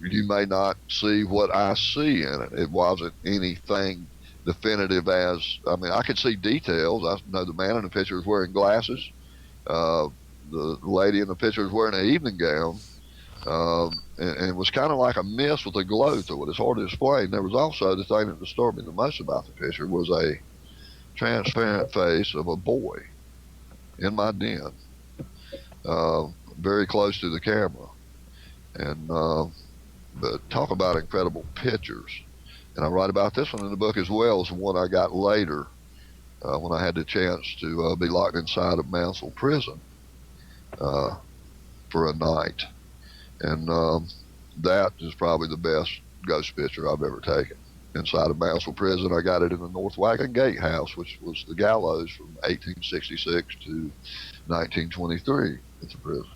you may not see what I see in it. It wasn't anything definitive as, I mean, I could see details. I know the man in the picture is wearing glasses. The lady in the picture is wearing an evening gown. And it was kind of like a mist with a glow to it. It's hard to explain. There was also the thing that disturbed me the most about the picture was a transparent face of a boy in my den, very close to the camera. And but talk about incredible pictures. And I write about this one in the book as well as the one I got later when I had the chance to be locked inside of Mansell prison for a night. And that is probably the best ghost picture I've ever taken. Inside of Mansell prison, I got it in the North Wagon Gatehouse, which was the gallows from 1866 to 1923 at the prison.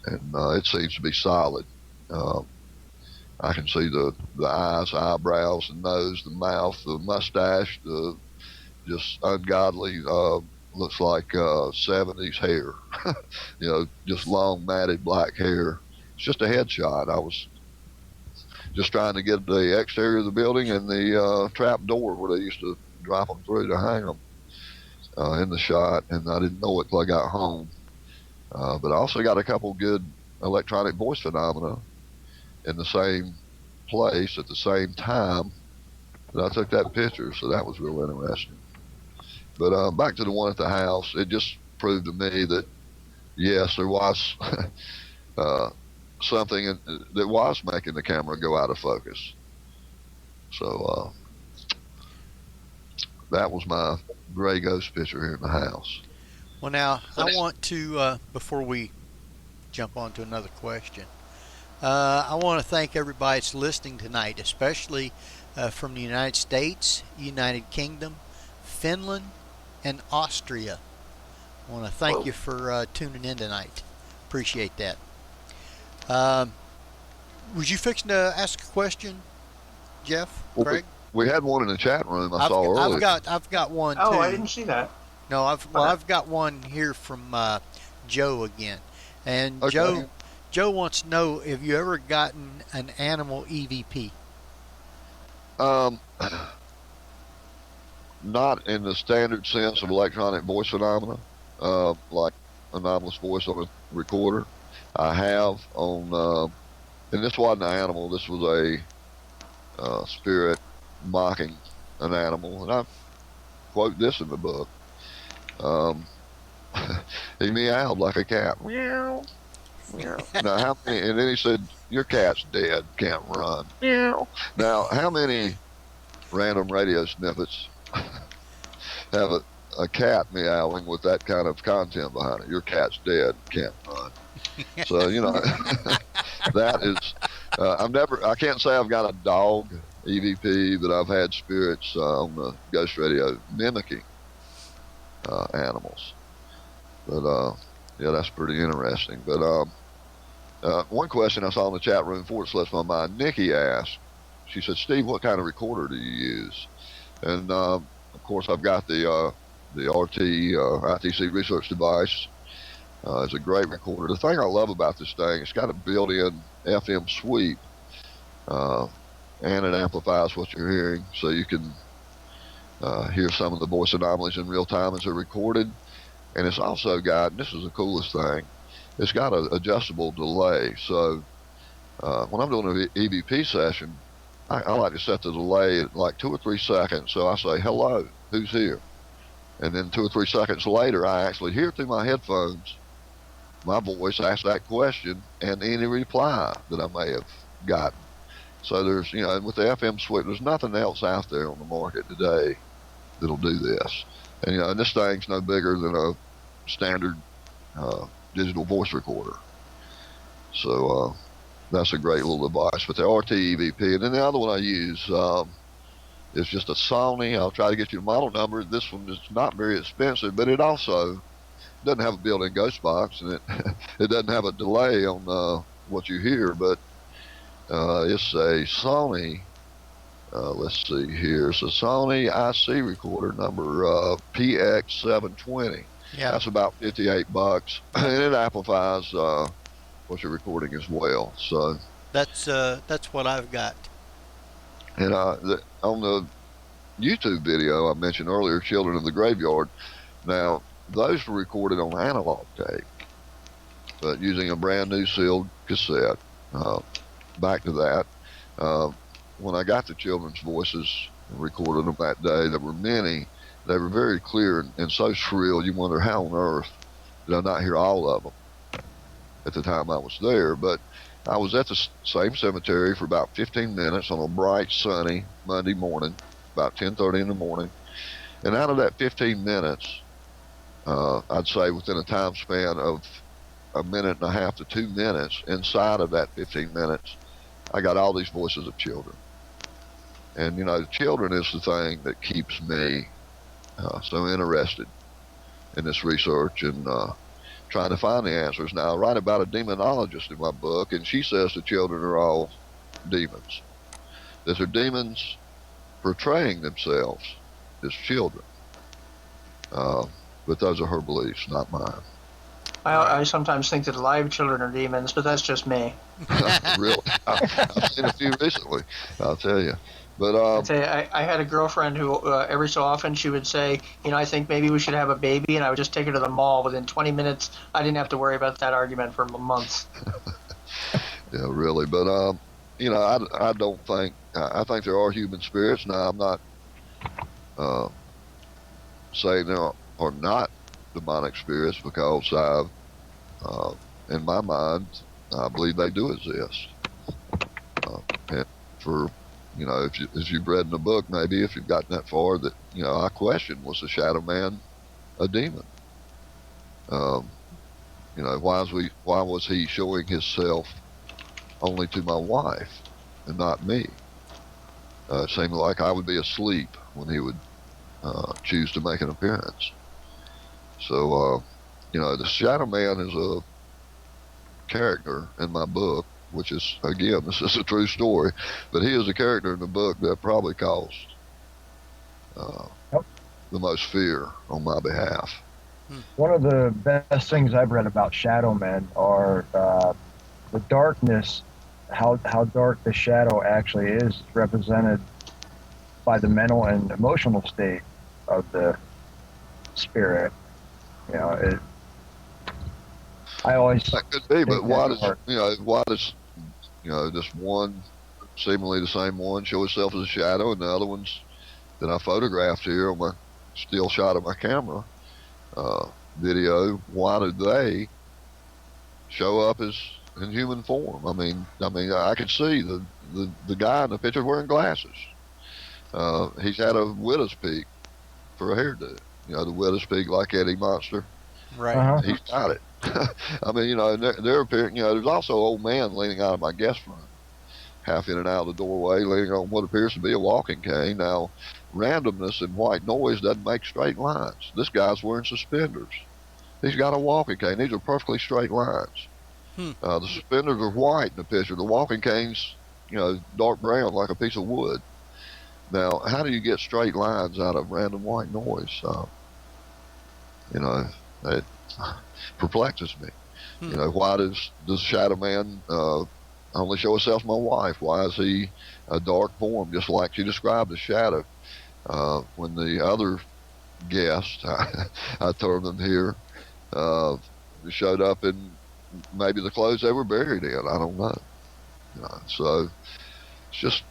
And it seems to be solid. I can see the eyes, eyebrows, the nose, the mouth, the mustache, the just ungodly, looks like 70s hair. You know, just long, matted black hair. It's just a headshot. I was just trying to get the exterior of the building and the trap door where they used to drop them through to hang them in the shot, and I didn't know it till I got home. But I also got a couple good electronic voice phenomena in the same place at the same time that I took that picture, so that was real interesting. But back to the one at the house, it just proved to me that, yes, there was something that was making the camera go out of focus. So that was my gray ghost picture here in the house. Well, now, I want to, before we jump on to another question, I want to thank everybody that's listening tonight, especially from the United States, United Kingdom, Finland, and Austria. I want to thank you for tuning in tonight. Appreciate that. Was you fixing to ask a question, Jeff? Craig? We had one in the chat room I saw earlier. I've got one too. Oh, I didn't see that. No, I've got one here from Joe again, and Okay. Joe wants to know, have you ever gotten an animal EVP? Not in the standard sense of electronic voice phenomena, like anomalous voice on a recorder. I have on, and this wasn't an animal. This was a spirit mocking an animal, and I quote this in the book. He meowed like a cat. Meow. Meow. Now, how many? And then he said, "Your cat's dead. Can't run." Meow. Now, how many random radio snippets have a cat meowing with that kind of content behind it? Your cat's dead. Can't run. So that is. I can't say I've got a dog EVP, but I've had spirits on the ghost radio mimicking animals. But yeah, that's pretty interesting. But one question I saw in the chat room before it slips my mind, Nikki asked, she said, "Steve, what kind of recorder do you use?" And of course, I've got the RT ITC research device. It's a great recorder. The thing I love about this thing, it's got a built-in FM sweep, and it amplifies what you're hearing, so you can hear some of the voice anomalies in real time as they're recorded. And it's also got, and this is the coolest thing, it's got an adjustable delay. So when I'm doing an EVP session, I like to set the delay at like 2 or 3 seconds. So I say, "Hello, who's here?" And then 2 or 3 seconds later, I actually hear through my headphones my voice ask that question and any reply that I may have gotten. So there's, with the FM sweep, there's nothing else out there on the market today that'll do this. And, and this thing's no bigger than a standard digital voice recorder. So that's a great little device. But the RT EVP, and then the other one I use is just a Sony. I'll try to get you the model number. This one is not very expensive, but it also doesn't have a built-in ghost box, and it doesn't have a delay on what you hear, but it's a Sony let's see here. It's a Sony IC recorder number PX720. Yeah. That's about $58, and it amplifies what you're recording as well. So That's what I've got. and on the YouTube video I mentioned earlier, Children of the Graveyard. Now those were recorded on analog tape, but using a brand new sealed cassette. Back to that. When I got the children's voices and recorded them that day, there were many. They were very clear and so shrill, you wonder how on earth did I not hear all of them at the time I was there. But I was at the same cemetery for about 15 minutes on a bright, sunny Monday morning, about 10:30 in the morning. And out of that 15 minutes, I'd say within a time span of a minute and a half to 2 minutes, inside of that 15 minutes, I got all these voices of children. And, you know, children is the thing that keeps me so interested in this research and trying to find the answers. Now, I write about a demonologist in my book, and she says the children are all demons. That they're demons portraying themselves as children. But those are her beliefs, not mine. I sometimes think that live children are demons, but that's just me. Really? I've seen a few recently, I'll tell you. But I had a girlfriend who every so often she would say, you know, I think maybe we should have a baby, and I would just take her to the mall. Within 20 minutes, I didn't have to worry about that argument for months. yeah, really. But you know, I don't think I think there are human spirits. Now, I'm not saying there are not demonic spirits, because in my mind, I believe they do exist. And for, you know, if you've read in the book, maybe if you've gotten that far, that, you know, I question, was the Shadow Man a demon? You know, why was he showing himself only to my wife and not me? It seemed like I would be asleep when he would choose to make an appearance. So, you know, the Shadow Man is a character in my book, which is, again, this is a true story, but he is a character in the book that probably caused the most fear on my behalf. One of the best things I've read about shadow men are the darkness, how dark the shadow actually is represented by the mental and emotional state of the spirit. You know, I always that could be, but why does hard. why does this one, seemingly the same one, show itself as a shadow, and the other ones that I photographed here on my still shot of my camera video, why do they show up as in human form? I mean, I could see the guy in the picture wearing glasses. He's had a widow's peak for a hairdo. You know, the widow's peak like Eddie Monster. Right. Uh-huh. He's got it. I mean, you know, they're appearing. You know, there's also an old man leaning out of my guest room, half in and out of the doorway, leaning on what appears to be a walking cane. Now, randomness and white noise doesn't make straight lines. This guy's wearing suspenders. He's got a walking cane. These are perfectly straight lines. The suspenders are white in the picture. The walking cane's, you know, dark brown like a piece of wood. Now, how do you get straight lines out of random white noise? You know, it perplexes me. You know, why does the Shadow Man only show himself to my wife? Why is he a dark form, just like she described the shadow? When the other guest, I term them here, showed up in maybe the clothes they were buried in. I don't know. You know, so it's just,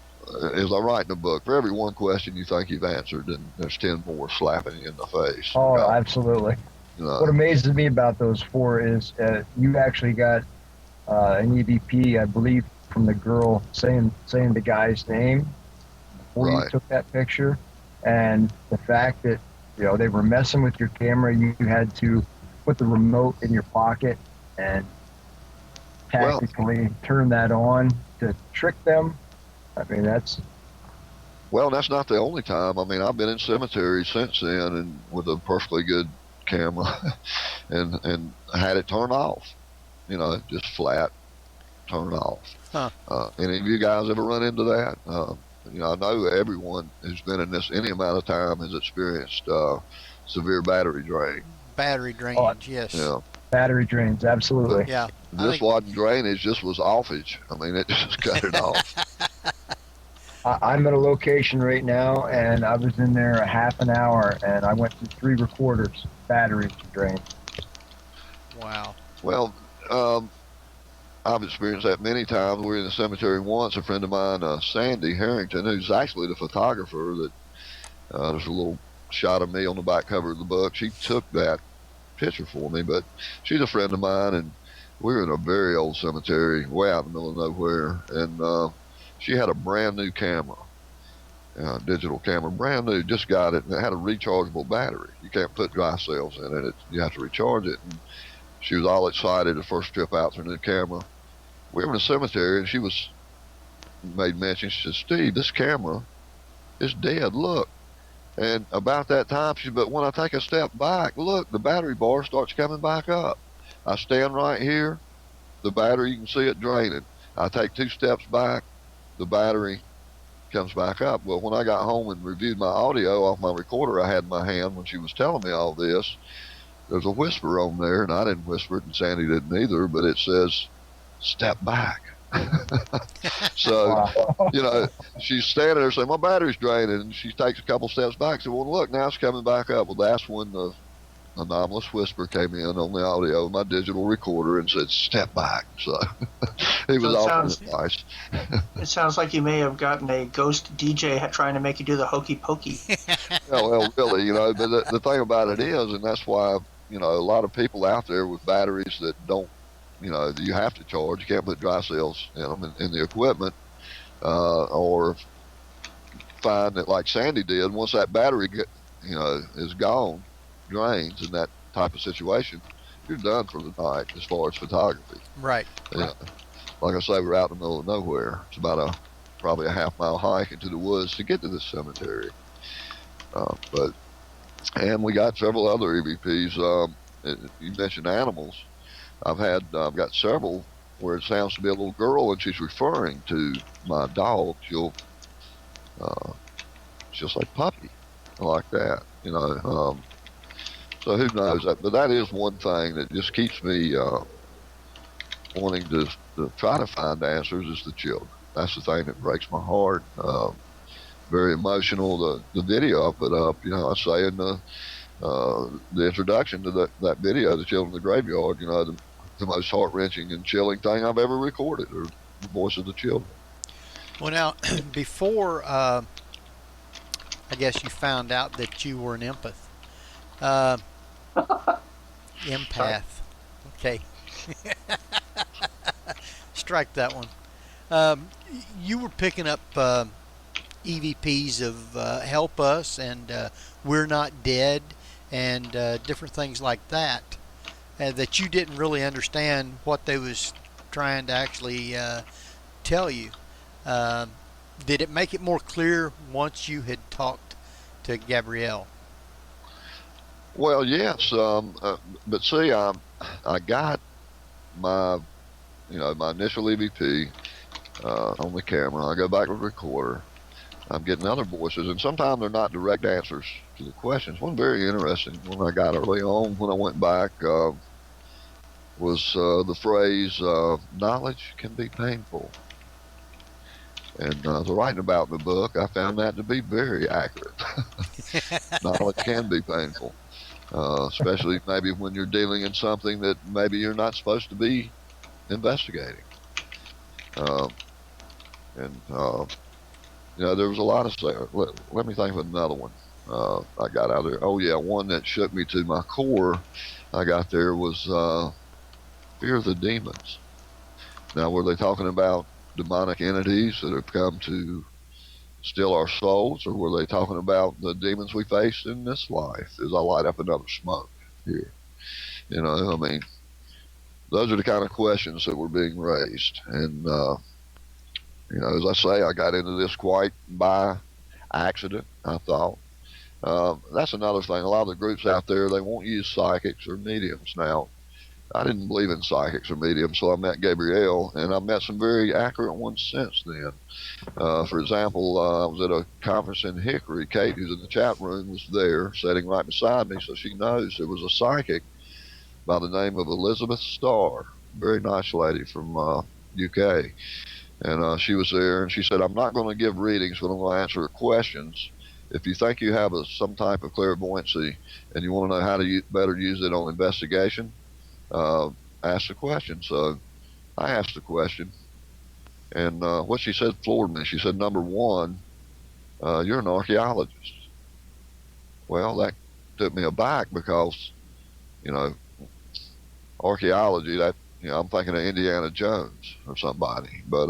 as I write in the book, for every one question you think you've answered, and there's 10 more slapping you in the face. Oh, you know? absolutely. You know, What amazes me about those 4 is you actually got an EVP, I believe, from the girl saying the guy's name before you took that picture, and the fact that, you know, they were messing with your camera, you had to put the remote in your pocket and tactically turn that on to trick them. I mean, that's not the only time. I mean, I've been in cemeteries since then, and with a perfectly good camera, and had it turned off. You know, just flat, turn off. Huh. Any of you guys ever run into that? I know everyone who's been in this any amount of time has experienced severe battery drain. Battery drainage, yes. Yeah. Battery drains, absolutely. Yeah. This wasn't drainage, this was offage. I mean, it just cut it off. I'm at a location right now, and I was in there a half an hour, and I went through 3 recorders, batteries drained. Wow. Well, I've experienced that many times. We were in the cemetery once. A friend of mine, Sandy Harrington, who's actually the photographer that there's a little shot of me on the back cover of the book. She took that picture for me, but she's a friend of mine, and we were in a very old cemetery way out in the middle of nowhere, and she had a brand new camera, digital camera, brand new, just got it, and it had a rechargeable battery. You can't put dry cells in it. You have to recharge it. And she was all excited the first trip out to her new camera. We were in a cemetery, and she made mention. She said, "Steve, this camera is dead. Look." And about that time, she said, "But when I take a step back, look, the battery bar starts coming back up. I stand right here, the battery, you can see it draining. I take 2 steps back, the battery comes back up." Well, when I got home and reviewed my audio off my recorder I had in my hand when she was telling me all this, there's a whisper on there, and I didn't whisper it, and Sandy didn't either, but it says, "Step back." So, she's standing there saying, "My battery's draining," and she takes a couple steps back. So, well, look, now it's coming back up. Well, that's when the anomalous whisper came in on the audio of my digital recorder and said, "Step back." So, he was awful nice. It sounds like you may have gotten a ghost DJ trying to make you do the hokey pokey. Well, really, but the thing about it is, and that's why, a lot of people out there with batteries that don't, that you have to charge, you can't put dry cells in them in the equipment, or find that, like Sandy did, once that battery is gone, drains in that type of situation, you're done for the night as far as photography. Right. Yeah. Like I say, we're out in the middle of nowhere. It's about probably a half-mile hike into the woods to get to this cemetery. And we got several other EVPs. You mentioned animals. I've got several where it sounds to be a little girl, and she's referring to my dog. She'll say puppy, like that. So who knows that? But that is one thing that just keeps me wanting to try to find answers is the children. That's the thing that breaks my heart. Very emotional. The video I put up, I say in the introduction to that video, "The Children of the Graveyard," the most heart-wrenching and chilling thing I've ever recorded, or the voice of the children. Well, now, before I guess you found out that you were an empath. Okay. Strike that one. You were picking up EVPs of Help Us and We're Not Dead and different things like that, that you didn't really understand what they was trying to actually tell you. Did it make it more clear once you had talked to Gabrielle? Well, yes, but see, I got my initial EVP on the camera. I go back to the recorder. I'm getting other voices, and sometimes they're not direct answers to the questions. One very interesting one I got early on when I went back was the phrase, "knowledge can be painful." And the writing about in the book, I found that to be very accurate. Knowledge can be painful, especially maybe when you're dealing in something that maybe you're not supposed to be investigating. There was a lot of stuff. Let me think of another one I got out there. Oh, yeah, one that shook me to my core I got there was fear of the demons. Now, were they talking about demonic entities that have come to steal our souls, or were they talking about the demons we face in this life? As I light up another smoke here, those are the kind of questions that were being raised. And as I say, I got into this quite by accident, I thought. That's another thing. A lot of the groups out there, they won't use psychics or mediums now. I didn't believe in psychics or mediums, so I met Gabrielle, and I've met some very accurate ones since then. For example, I was at a conference in Hickory. Kate, who's in the chat room, was there, sitting right beside me, so she knows there was a psychic by the name of Elizabeth Starr, very nice lady from UK. And she was there, and she said, I'm not going to give readings, but I'm going to answer questions. If you think you have some type of clairvoyancy and you want to know how to better use it on investigation, ask the question. So I asked the question, and what she said floored me. She said, number one, you're an archaeologist. Well, that took me aback because, you know, archaeology, that, you know, I'm thinking of Indiana Jones or somebody. But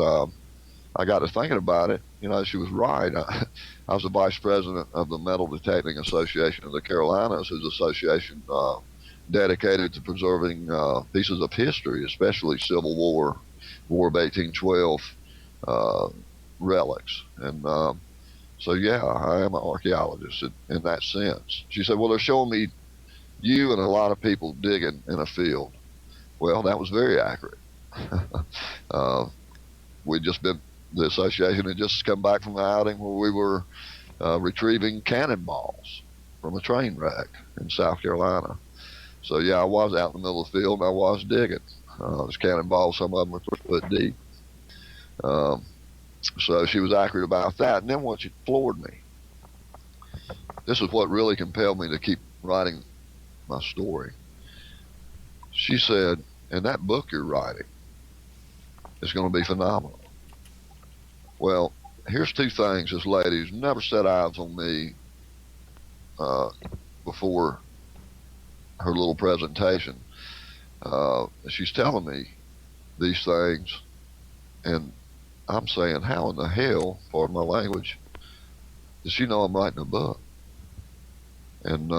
I got to thinking about it. You know, she was right. I was the vice president of the Metal Detecting Association of the Carolinas, whose association dedicated to preserving pieces of history, especially Civil War, War of 1812 relics. And so, yeah, I am an archaeologist in that sense. She said, well, they're showing me you and a lot of people digging in a field. Well, that was very accurate. We'd just been, the association had just come back from the outing where we were retrieving cannonballs from a train wreck in South Carolina. So, yeah, I was out in the middle of the field and I was digging. Those cannonballs, some of them were 3 foot deep. So she was accurate about that. And then what she floored me, this is what really compelled me to keep writing my story. She said, and that book you're writing is going to be phenomenal. Well, here's 2 things. This lady who's never set eyes on me before her little presentation, she's telling me these things, and I'm saying, how in the hell, pardon my language, does she know I'm writing a book? And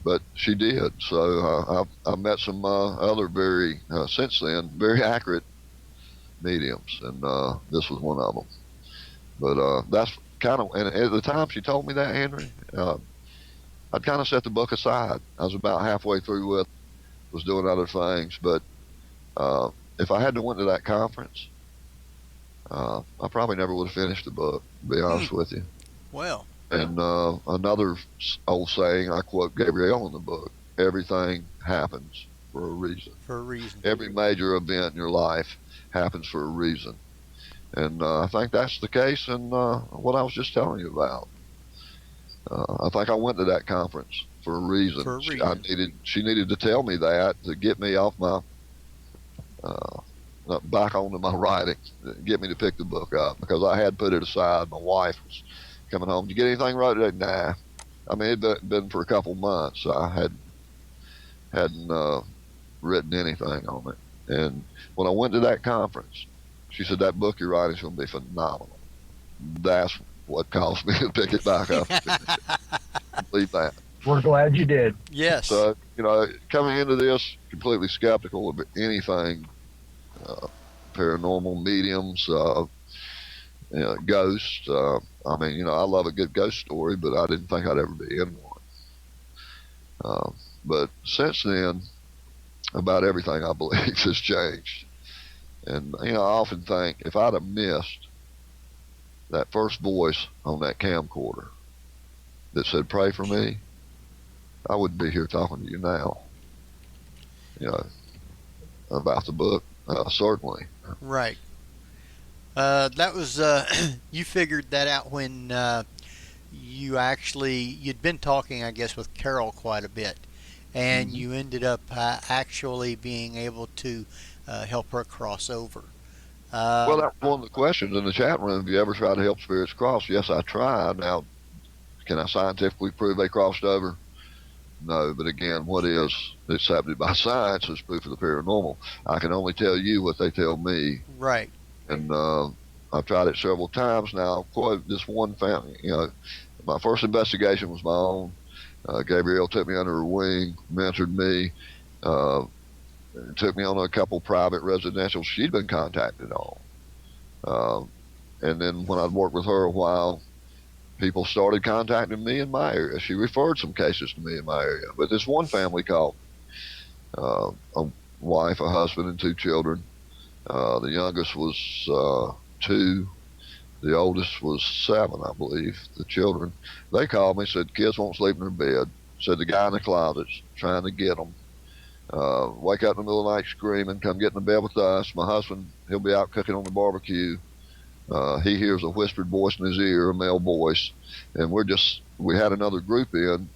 but she did. So I've met some other since then, very accurate mediums, and this was one of them. But that's kind of, and at the time she told me that, Henry, I'd kind of set the book aside. I was about halfway through with, was doing other things, but if I hadn't went to that conference, I probably never would have finished the book, to be honest with you. Well. And another old saying, I quote Gabrielle in the book, everything happens for a reason. For a reason. Every major event in your life happens for a reason. And I think that's the case in what I was just telling you about. I think I went to that conference for a reason. For a reason. She needed to tell me that to get me off my, back onto my writing, get me to pick the book up, because I had put it aside. My wife was coming home. Did you get anything right today? Nah. I mean, it'd been for a couple months. I hadn't written anything on it. And when I went to that conference, she said, that book you're writing is going to be phenomenal. That's what caused me to pick it back up. Believe that. We're glad you did. Yes. So, you know, coming into this completely skeptical of anything paranormal, mediums, ghosts. I mean, you know, I love a good ghost story, but I didn't think I'd ever be in one. But since then, about everything I believe has changed. And, you know, I often think if I'd have missed that first voice on that camcorder that said, pray for me, I wouldn't be here talking to you now, you know, about the book, certainly. Right. That was, you figured that out when you'd been talking, I guess, with Carol quite a bit, and you ended up actually being able to help her cross over. Well, that's one of the questions in the chat room. Have you ever tried to help spirits cross? Yes, I tried. Now, can I scientifically prove they crossed over? No, but again, what is accepted by science is proof of the paranormal. I can only tell you what they tell me. Right. And I've tried it several times now. Quite this one family, you know, my first investigation was my own. Gabrielle took me under her wing, mentored me, took me on a couple private residentials she'd been contacted on. And then when I'd worked with her a while, people started contacting me in my area. She referred some cases to me in my area. But this one family called, a wife, a husband, and 2 children. The youngest was 2. The oldest was 7, I believe, the children. They called me, said kids won't sleep in their bed. Said the guy in the closet's trying to get them. Wake up in the middle of the night screaming, come get in the bed with us. My husband, he'll be out cooking on the barbecue. He hears a whispered voice in his ear, a male voice. And we had another group in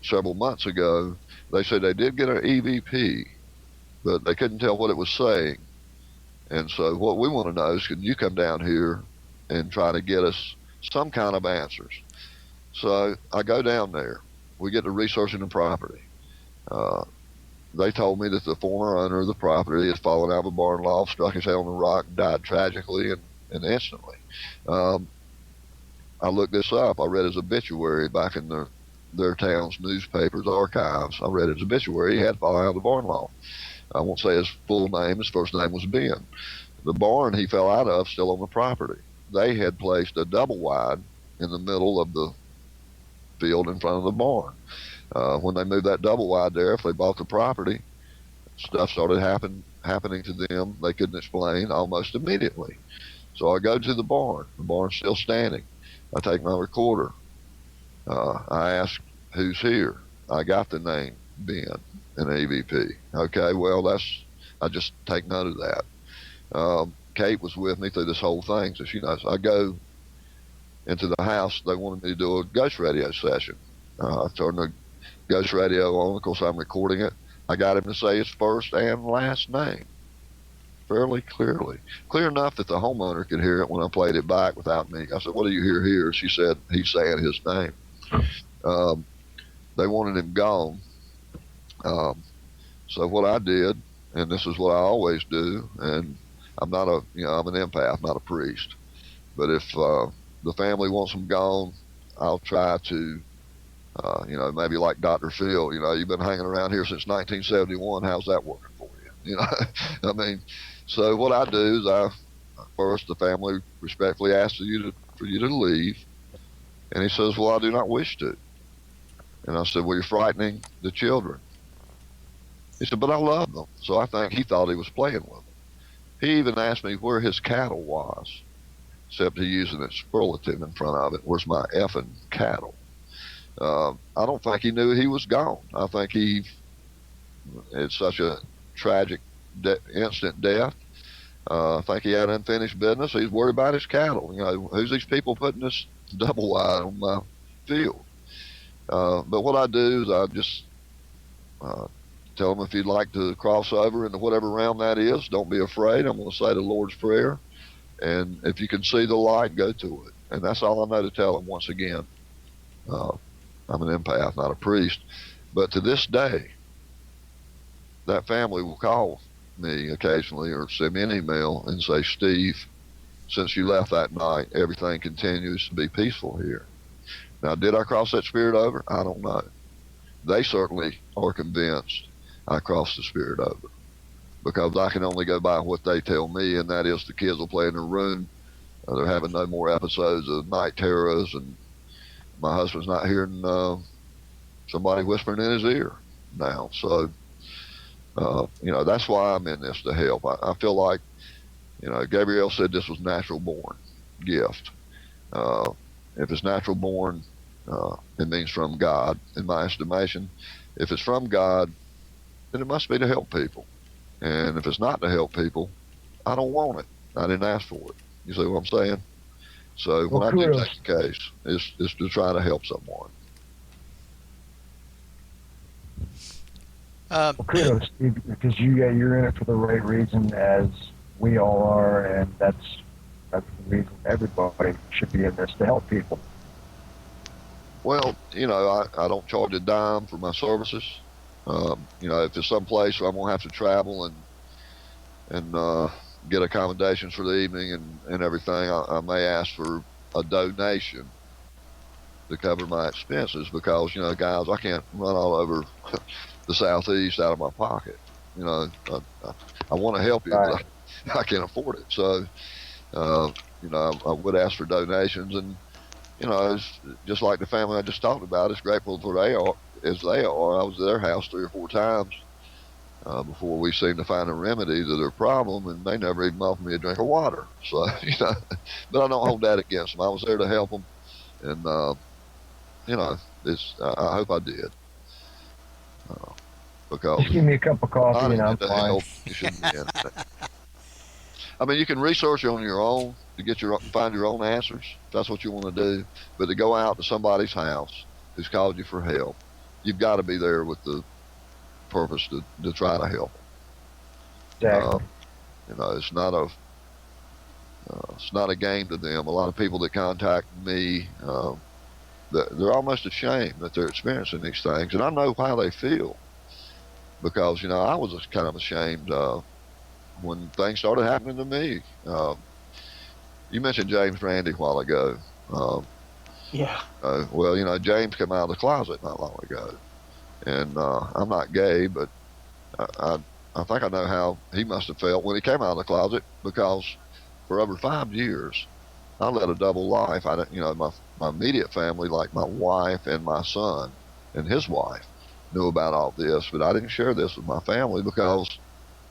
several months ago. They said they did get an EVP, but they couldn't tell what it was saying. And so what we want to know is, can you come down here and try to get us some kind of answers? So I go down there. We get to researching the property. They told me that the former owner of the property had fallen out of a barn loft, struck his head on a rock, and died tragically and instantly. I looked this up. I read his obituary back in their town's newspapers, archives. I read his obituary. He had fallen out of the barn loft. I won't say his full name. His first name was Ben. The barn he fell out of still on the property. They had placed a double wide in the middle of the field in front of the barn. When they moved that double wide there, if they bought the property, stuff started happening to them they couldn't explain almost immediately. So I go to the barn. The barn's still standing. I take my recorder. I ask, who's here? I got the name Ben, an AVP. Okay, well, I just take note of that. Kate was with me through this whole thing, so she knows. I go into the house. They wanted me to do a ghost radio session. I turned the ghost radio on. Of course, I'm recording it. I got him to say his first and last name fairly clearly. Clear enough that the homeowner could hear it when I played it back without me. I said, what do you hear here? She said, he's saying his name. They wanted him gone. So what I did, and this is what I always do, and I'm not I'm an empath, not a priest. But if the family wants him gone, I'll try to, maybe like Dr. Phil, you've been hanging around here since 1971. How's that working for you? I mean, so what I do is first the family respectfully asks for you to leave. And he says, well, I do not wish to. And I said, well, you're frightening the children. He said, but I love them. So I think he thought he was playing with them. He even asked me where his cattle was, except he used an superlative in front of it. Where's my effing cattle? I don't think he knew he was gone. I think it's such a tragic instant death. I think he had unfinished business. He's worried about his cattle. Who's these people putting this double wide on my field? But what I do is I just tell them, if you'd like to cross over into whatever realm that is, don't be afraid. I'm going to say the Lord's Prayer. And if you can see the light, go to it. And that's all I know to tell them once again. I'm an empath, not a priest. But to this day, that family will call me occasionally or send me an email and say, Steve, since you left that night, everything continues to be peaceful here. Now, did I cross that spirit over? I don't know. They certainly are convinced I crossed the spirit over, because I can only go by what they tell me, and that is the kids will play in their room. They're having no more episodes of night terrors, and my husband's not hearing somebody whispering in his ear now. So, that's why I'm in this, to help. I feel like, Gabrielle said this was natural born gift. If it's natural born, it means from God, in my estimation. If it's from God, then it must be to help people. And if it's not to help people, I don't want it. I didn't ask for it. You see what I'm saying? So when I do take the case, it's to try to help someone. Kudos, Steve, because you're in it for the right reason, as we all are, and that's the reason everybody should be in this, to help people. Well, I don't charge a dime for my services. If it's someplace where I'm gonna have to travel and get accommodations for the evening and everything, I may ask for a donation to cover my expenses, because guys, I can't run all over the Southeast out of my pocket. I want to help you, right, but I can't afford it. So I would ask for donations, and it's just like the family I just talked about is grateful for as they are. I was at their house 3 or 4 times before we seemed to find a remedy to their problem, and they never even offered me a drink of water. So, but I don't hold that against them. I was there to help them, and I hope I did. Because Just give me a cup of coffee and I'm to fine. help, you shouldn't be in it. I mean, you can research on your own to find your own answers. If that's what you want to do. But to go out to somebody's house who's called you for help, you've got to be there with the purpose to try to help. Exactly. It's not a game to them. A lot of people that contact me, they're almost ashamed that they're experiencing these things, and I know how they feel. Because, I was kind of ashamed when things started happening to me. You mentioned James Randi a while ago. Yeah. Well, James came out of the closet not long ago. And I'm not gay, but I think I know how he must have felt when he came out of the closet, because for over 5 years, I led a double life. My immediate family, like my wife and my son and his wife, knew about all this, but I didn't share this with my family because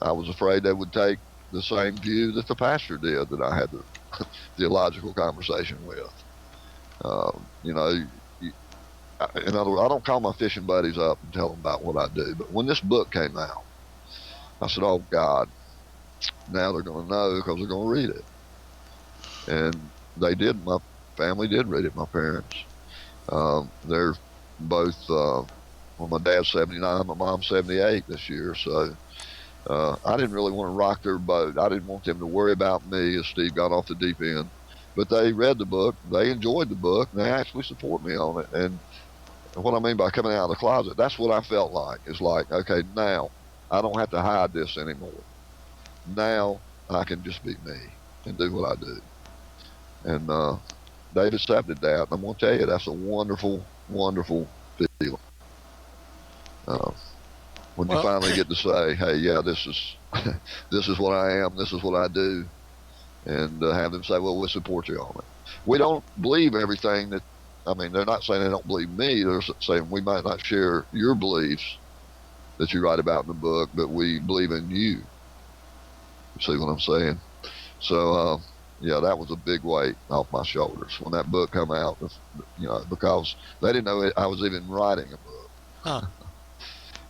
I was afraid they would take the same view that the pastor did that I had the theological conversation with. In other words, I don't call my fishing buddies up and tell them about what I do. But when this book came out, I said, oh, God, now they're going to know because they're going to read it. And they did. My family did read it, my parents. They're both... my dad's 79, my mom's 78 this year, so I didn't really want to rock their boat. I didn't want them to worry about me as Steve got off the deep end. But they read the book, they enjoyed the book, and they actually support me on it. And what I mean by coming out of the closet, that's what I felt like. It's like, okay, now I don't have to hide this anymore. Now I can just be me and do what I do. And they've accepted that. And I'm going to tell you, that's a wonderful, wonderful feeling. When you finally get to say, hey, yeah, this is what I am, this is what I do, and have them say, well, we'll support you on it. We don't believe everything they're not saying they don't believe me, they're saying we might not share your beliefs that you write about in the book, but we believe in you. You see what I'm saying? So, that was a big weight off my shoulders when that book come out, because they didn't know I was even writing a book. Huh.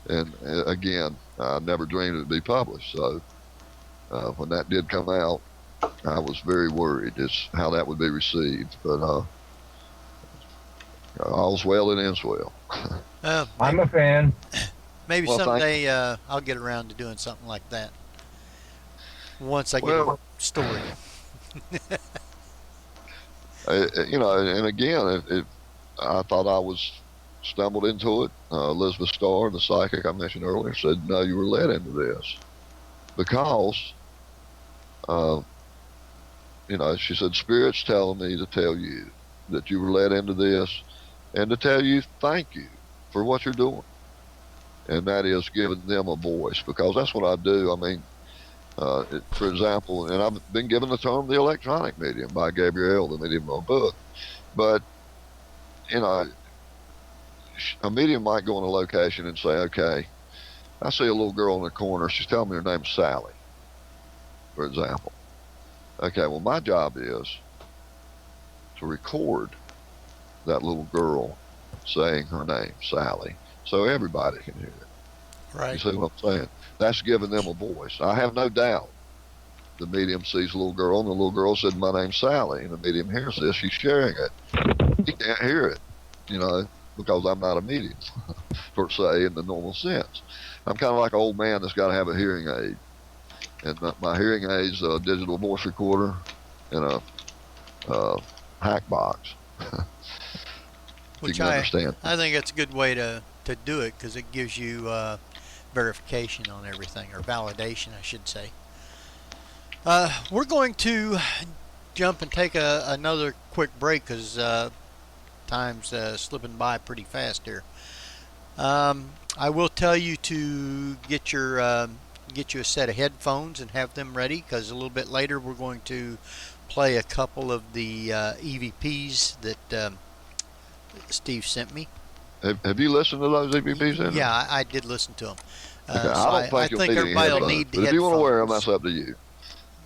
And again, I never dreamed it would be published. So when that did come out, I was very worried as how that would be received. But all's well that ends well. I'm a fan. Maybe someday I'll get around to doing something like that. Once I get a story. And again, I thought I was stumbled into it. Elizabeth Starr, the psychic I mentioned earlier, said, no, you were led into this. Because, she said, Spirit's telling me to tell you that you were led into this and to tell you thank you for what you're doing. And that is giving them a voice, because that's what I do. I mean, for example, and I've been given the term the electronic medium by Gabrielle, the medium of a book. But, a medium might go on a location and say, okay, I see a little girl in the corner. She's telling me her name's Sally, for example. Okay, well, my job is to record that little girl saying her name, Sally, so everybody can hear it. Right. You see what I'm saying? That's giving them a voice. I have no doubt the medium sees a little girl, and the little girl said, my name's Sally, and the medium hears this. She's sharing it. He can't hear it, because I'm not a medium, per se, in the normal sense. I'm kind of like an old man that's got to have a hearing aid. And my hearing aid's a digital voice recorder and a hack box. Which you can understand. I think that's a good way to do it, because it gives you verification on everything, or validation, I should say. We're going to jump and take another quick break, because time's slipping by pretty fast here. I will tell you to get you a set of headphones and have them ready, because a little bit later we're going to play a couple of the EVPs that Steve sent me. Have you listened to those EVPs? In Yeah, I did listen to them. Okay, So I don't think you'll need everybody any will headphones, need but if you want to wear them, headphones. that's up to you.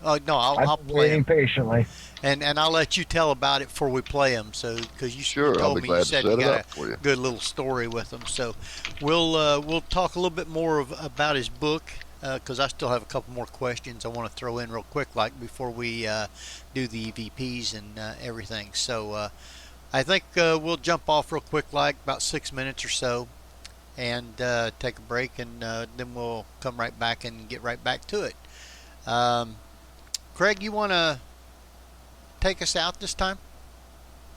Oh no, I'll I'm play waiting them, patiently. and I'll let you tell about it before we play them. So because you Sure, I'll told be me glad you to said set you it got up for a you. good little story with them. So we'll talk a little bit more about his book because I still have a couple more questions I want to throw in real quick, like before we do the EVPs and everything. So I think we'll jump off real quick, like about 6 minutes or so, and take a break, and then we'll come right back and get right back to it. Craig, you want to take us out this time?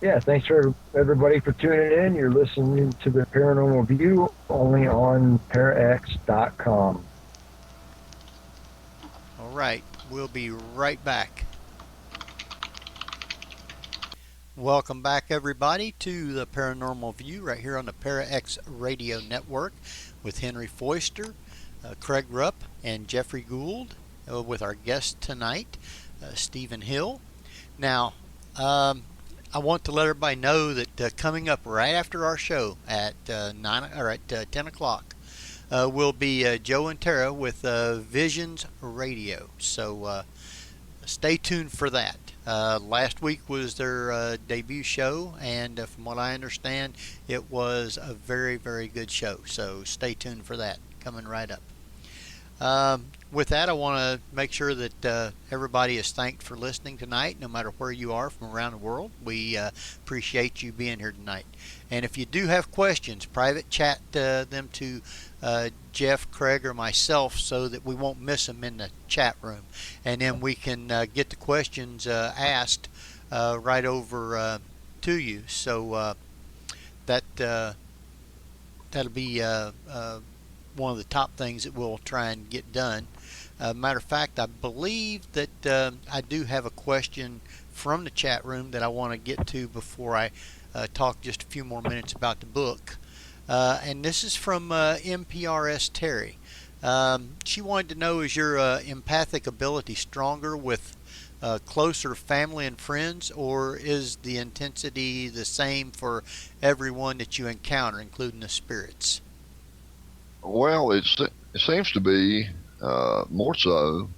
Yeah, thanks for everybody for tuning in. You're listening to the Paranormal View only on parax.com. All right, we'll be right back. Welcome back, everybody, to the Paranormal View right here on the ParaX Radio Network with Henry Foister, Craig Rupp, and Jeffrey Gould, with our guest tonight, Stephen Hill. Now, I want to let everybody know that coming up right after our show at 10 o'clock will be Joe and Tara with Visions Radio. So stay tuned for that. Last week was their debut show, and from what I understand, it was a very, very good show. So stay tuned for that coming right up. With that, I want to make sure that everybody is thanked for listening tonight, no matter where you are from around the world. We appreciate you being here tonight. And if you do have questions, private chat them to Jeff, Craig, or myself so that we won't miss them in the chat room. And then we can get the questions asked right over to you. So that'll be one of the top things that we'll try and get done. Matter of fact, I believe that I do have a question from the chat room that I want to get to before I talk just a few more minutes about the book. And this is from MPRS Terry. She wanted to know, is your empathic ability stronger with closer family and friends, or is the intensity the same for everyone that you encounter, including the spirits? Well, it seems to be more so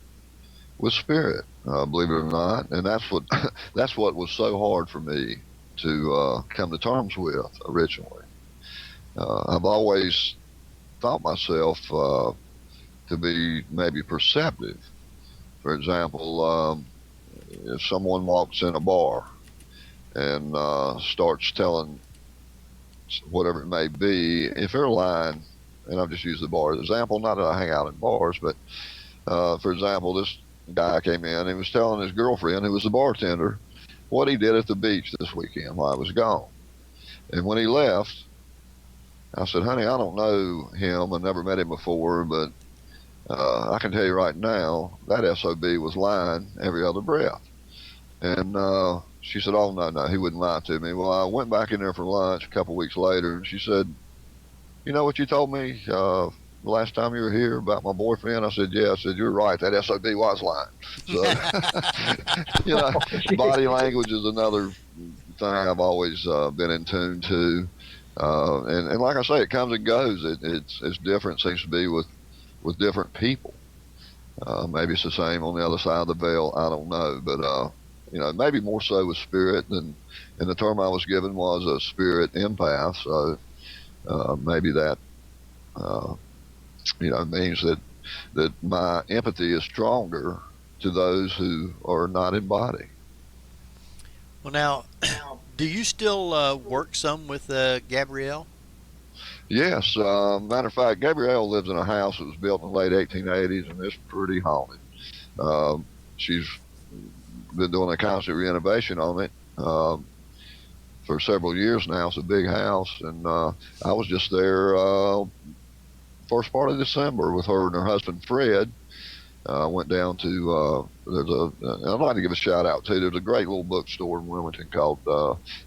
with spirit, believe it or not, and that's what was so hard for me to come to terms with originally. I've always thought myself to be maybe perceptive. For example, if someone walks in a bar and starts telling whatever it may be, if they're lying, and I've just used the bar as an example, not that I hang out in bars, but for example, this guy came in and he was telling his girlfriend, who was the bartender, what he did at the beach this weekend while I was gone. And when he left, I said, honey, I don't know him. I never met him before, but I can tell you right now, that SOB was lying every other breath. And she said, oh, no, he wouldn't lie to me. Well, I went back in there for lunch a couple weeks later, and she said, you know what you told me the last time you were here about my boyfriend? I said, yeah. I said, you're right. That SOB was lying. So, body language is another thing I've always been in tune to. And like I say, it comes and goes. It's different, seems to be with different people. Maybe it's the same on the other side of the veil. I don't know. But, maybe more so with spirit and the term I was given was a spirit empath. So, maybe that, means that my empathy is stronger to those who are not in body. Well, now, do you still work some with Gabrielle? Yes. Matter of fact, Gabrielle lives in a house that was built in the late 1880s, and it's pretty haunted. She's been doing a constant renovation on it for several years now. It's a big house, and I was just there first part of December with her and her husband Fred. Went down to I'd like to give a shout out too. There's a great little bookstore in Wilmington called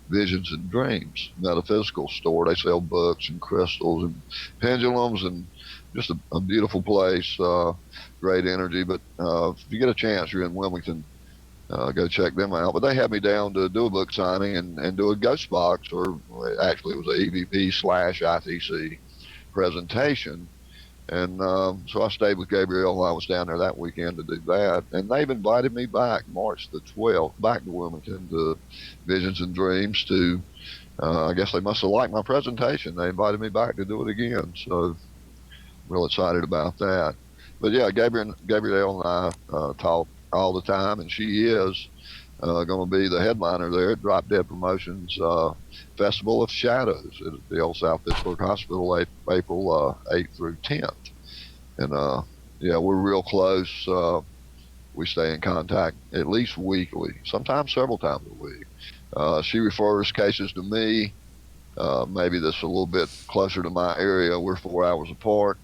Visions and Dreams, metaphysical store. They sell books and crystals and pendulums, and just a beautiful place. Great energy. But if you get a chance, you're in Wilmington, go check them out. But they had me down to do a book signing and do a ghost box, or actually it was a EVP/ITC presentation. And so I stayed with Gabrielle while I was down there that weekend to do that. And they've invited me back March the 12th, back to Wilmington to Visions and Dreams to, I guess they must have liked my presentation. They invited me back to do it again. So real excited about that. But yeah, Gabrielle and I talk all the time, and she is going to be the headliner there at Drop Dead Promotions Festival of Shadows at the old South Pittsburgh Hospital, April 8th through 10th. And yeah, we're real close. We stay in contact at least weekly, sometimes several times a week. She refers cases to me, maybe that's a little bit closer to my area. We're 4 hours apart.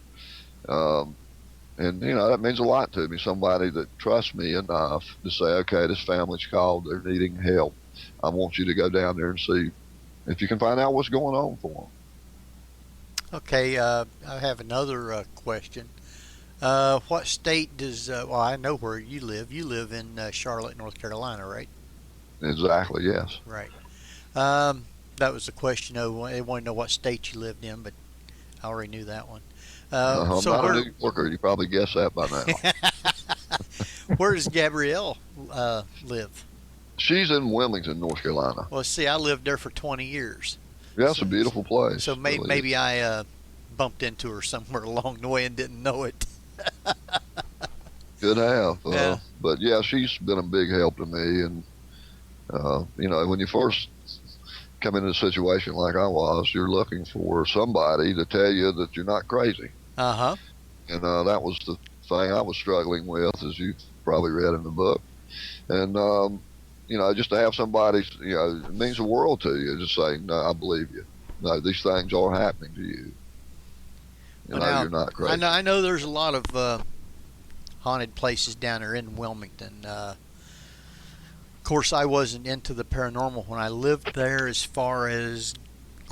And, that means a lot to me, somebody that trusts me enough to say, okay, this family's called, they're needing help. I want you to go down there and see if you can find out what's going on for them. Okay, I have another question. What state does, well, I know where you live. You live in Charlotte, North Carolina, right? Exactly, yes. Right. That was the question. They wanted to know what state you lived in, but I already knew that one. I'm so not a New Yorker. You probably guessed that by now. Where does Gabrielle live? She's in Wilmington, North Carolina. Well, see, I lived there for 20 years. Yeah, it's a beautiful place. So maybe I bumped into her somewhere along the way and didn't know it. Could have. Yeah. But yeah, she's been a big help to me. And, when you first come into a situation like I was, you're looking for somebody to tell you that you're not crazy. Uh-huh. And that was the thing I was struggling with, as you've probably read in the book. And, just to have somebody, it means the world to you, just saying, no, I believe you. No, these things are happening to you. Now, you're not crazy. I know there's a lot of haunted places down there in Wilmington. Of course, I wasn't into the paranormal when I lived there as far as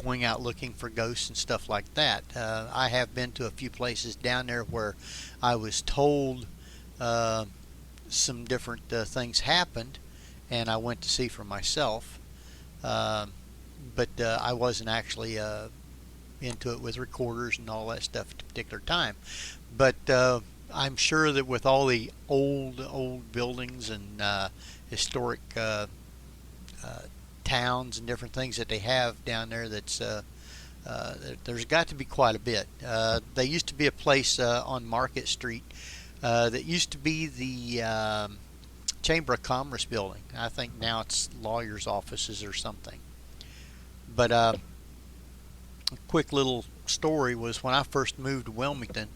going out looking for ghosts and stuff like that. I have been to a few places down there where I was told some different things happened, and I went to see for myself. But I wasn't actually into it with recorders and all that stuff at a particular time. But I'm sure that with all the old buildings and historic towns and different things that they have down there, that's there's got to be quite a bit. There used to be a place on Market Street that used to be the Chamber of Commerce building. I think now it's lawyers' offices or something. But a quick little story was when I first moved to Wilmington.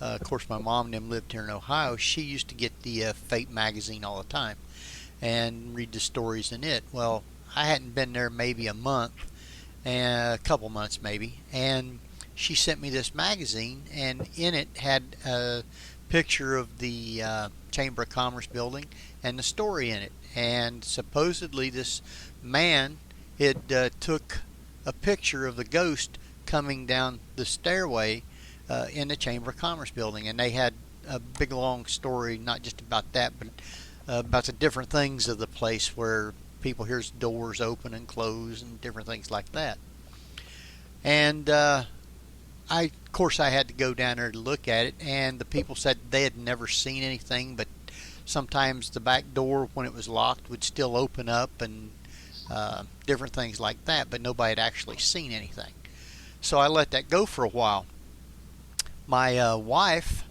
Of course, my mom and them lived here in Ohio. She used to get the Fate magazine all the time and read the stories in it. Well, I hadn't been there maybe a month, a couple months maybe, and she sent me this magazine, and in it had a picture of the Chamber of Commerce building and the story in it. And supposedly this man had took a picture of the ghost coming down the stairway in the Chamber of Commerce building, and they had a big long story, not just about that, but about the different things of the place where people hears doors open and close and different things like that. And of course I had to go down there to look at it, and the people said they had never seen anything, but sometimes the back door when it was locked would still open up and different things like that, but nobody had actually seen anything. So I let that go for a while. My wife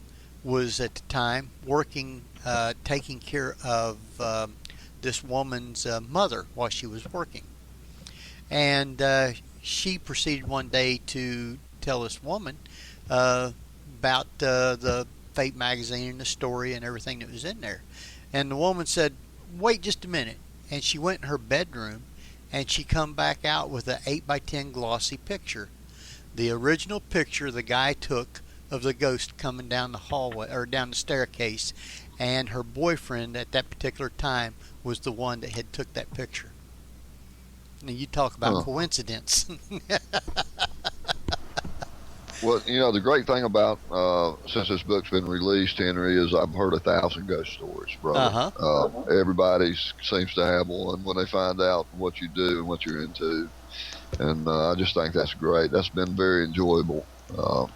was at the time working, taking care of this woman's mother while she was working. And she proceeded one day to tell this woman about the Fate magazine and the story and everything that was in there. And the woman said, wait just a minute. And she went in her bedroom and she come back out with an 8x10 glossy picture. The original picture the guy took of the ghost coming down the hallway or down the staircase, and her boyfriend at that particular time was the one that had took that picture. Now you talk about coincidence. Well, the great thing about since this book's been released, Henry, is I've heard 1,000 ghost stories, brother. Everybody seems to have one when they find out what you do and what you're into, and I just think that's great. That's been very enjoyable for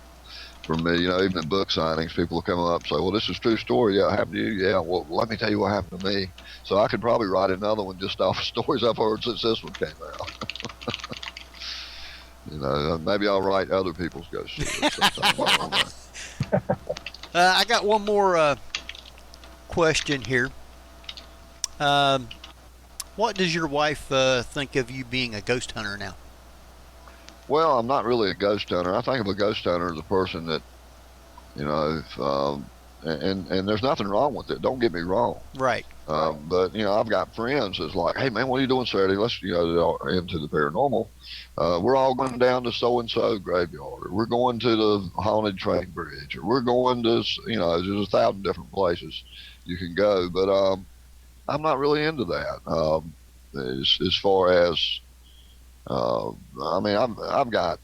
me. Even at book signings, people will come up and say, "Well, this is a true story. Yeah, it happened to you. Yeah, well, let me tell you what happened to me." So I could probably write another one just off of stories I've heard since this one came out. Maybe I'll write other people's ghost stories sometime. I got one more question here. What does your wife think of you being a ghost hunter now? Well, I'm not really a ghost hunter. I think of a ghost hunter as a person that, and there's nothing wrong with it. Don't get me wrong. Right. But I've got friends that's like, "Hey man, what are you doing Saturday? Let's they're into the paranormal. We're all going down to so and so graveyard, or we're going to the haunted train bridge, or we're going to there's 1,000 different places you can go." But I'm not really into that. As far as I've got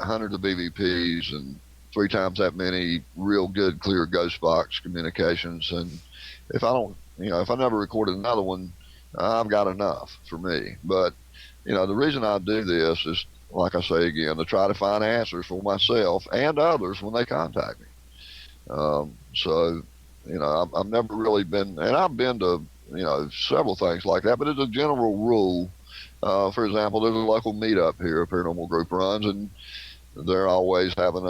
hundreds of BVPs and 3 times that many real good clear ghost box communications, and if I never recorded another one, I've got enough for me. But the reason I do this is, like I say again, to try to find answers for myself and others when they contact me. So I've never really been, and I've been to several things like that, but as a general rule, for example, there's a local meetup here a paranormal group runs, and they're always having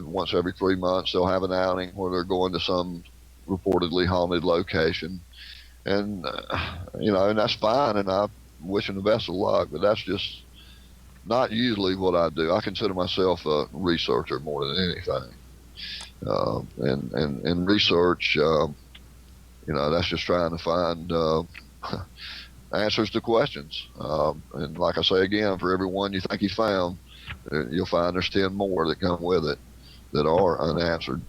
once every 3 months they'll have an outing where they're going to some reportedly haunted location, and and that's fine, and I wish them the best of luck, but that's just not usually what I do. I consider myself a researcher more than anything, and research, that's just trying to find answers to questions, and like I say again, for every one you think you found, you'll find there's 10 more that come with it that are unanswered.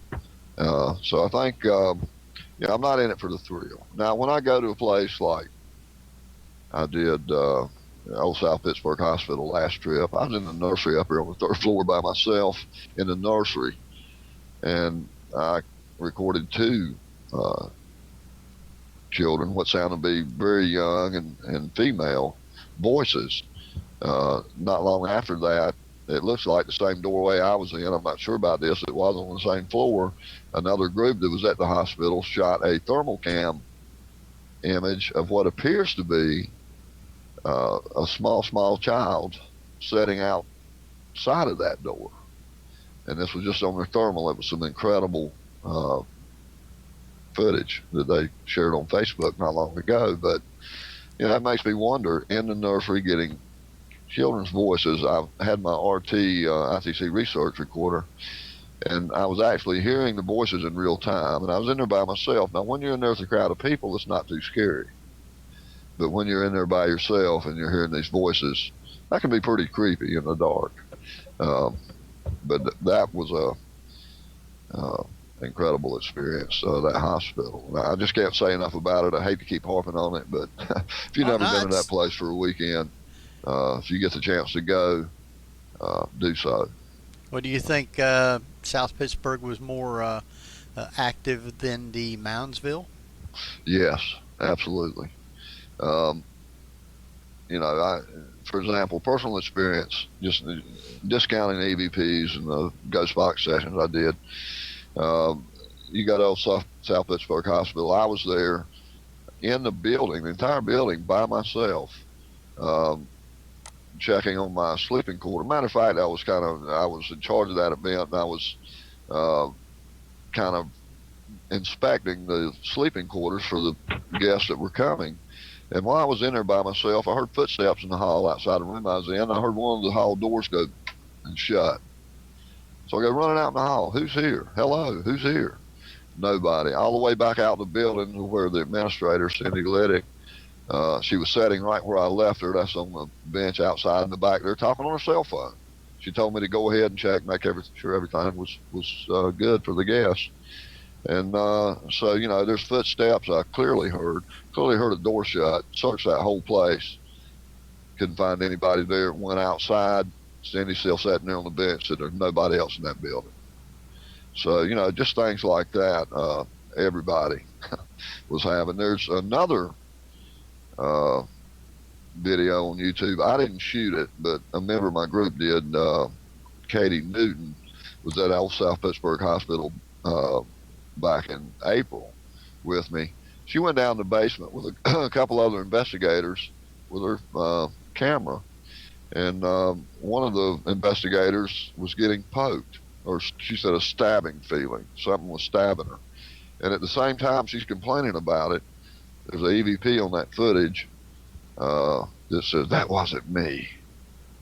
So I think, I'm not in it for the thrill. Now, when I go to a place like I did Old South Pittsburgh Hospital last trip, I was in the nursery up here on the 3rd floor by myself in the nursery, and I recorded 2 children, what sounded to be very young and female voices. Not long after that, it looks like the same doorway I was in. I'm not sure about this. It was on the same floor. Another group that was at the hospital shot a thermal cam image of what appears to be a small child sitting outside of that door. And this was just on their thermal. It was some incredible footage that they shared on Facebook not long ago. But that makes me wonder, in the nursery getting children's voices, I had my RT ITC research recorder, and I was actually hearing the voices in real time, and I was in there by myself. Now, when you're in there with a crowd of people, it's not too scary. But when you're in there by yourself and you're hearing these voices, that can be pretty creepy in the dark. But that was a incredible experience, that hospital. Now, I just can't say enough about it. I hate to keep harping on it, but if you've never been to that place for a weekend, if you get the chance to go, do so. Well, do you think South Pittsburgh was more active than the Moundsville? Yes, absolutely. For example, personal experience, just discounting the EVPs and the ghost box sessions I did. You got old South Pittsburgh Hospital. I was there in the building, the entire building, by myself, checking on my sleeping quarter. Matter of fact, I was in charge of that event, and I was kind of inspecting the sleeping quarters for the guests that were coming. And while I was in there by myself, I heard footsteps in the hall outside the room I was in. I heard one of the hall doors go and shut. So I go running out in the hall. Who's here? Hello, who's here? Nobody. All the way back out the building to where the administrator, Cindy Liddick, she was sitting right where I left her. That's on the bench outside in the back there, talking on her cell phone. She told me to go ahead and check, make sure everything was good for the guests. And so, there's footsteps I clearly heard a door shut, searched that whole place. Couldn't find anybody there. Went outside, Cindy's still sitting there on the bench, and there's nobody else in that building. So, you know, just things like that, everybody was having. There's another video on YouTube. I didn't shoot it, but a member of my group did. Katie Newton was at old South Pittsburgh Hospital back in April with me. She went down the basement with a couple other investigators with her camera, and one of the investigators was getting poked, or she said a stabbing feeling. Something was stabbing her. And at the same time she's complaining about it, there's an EVP on that footage that says, "That wasn't me,"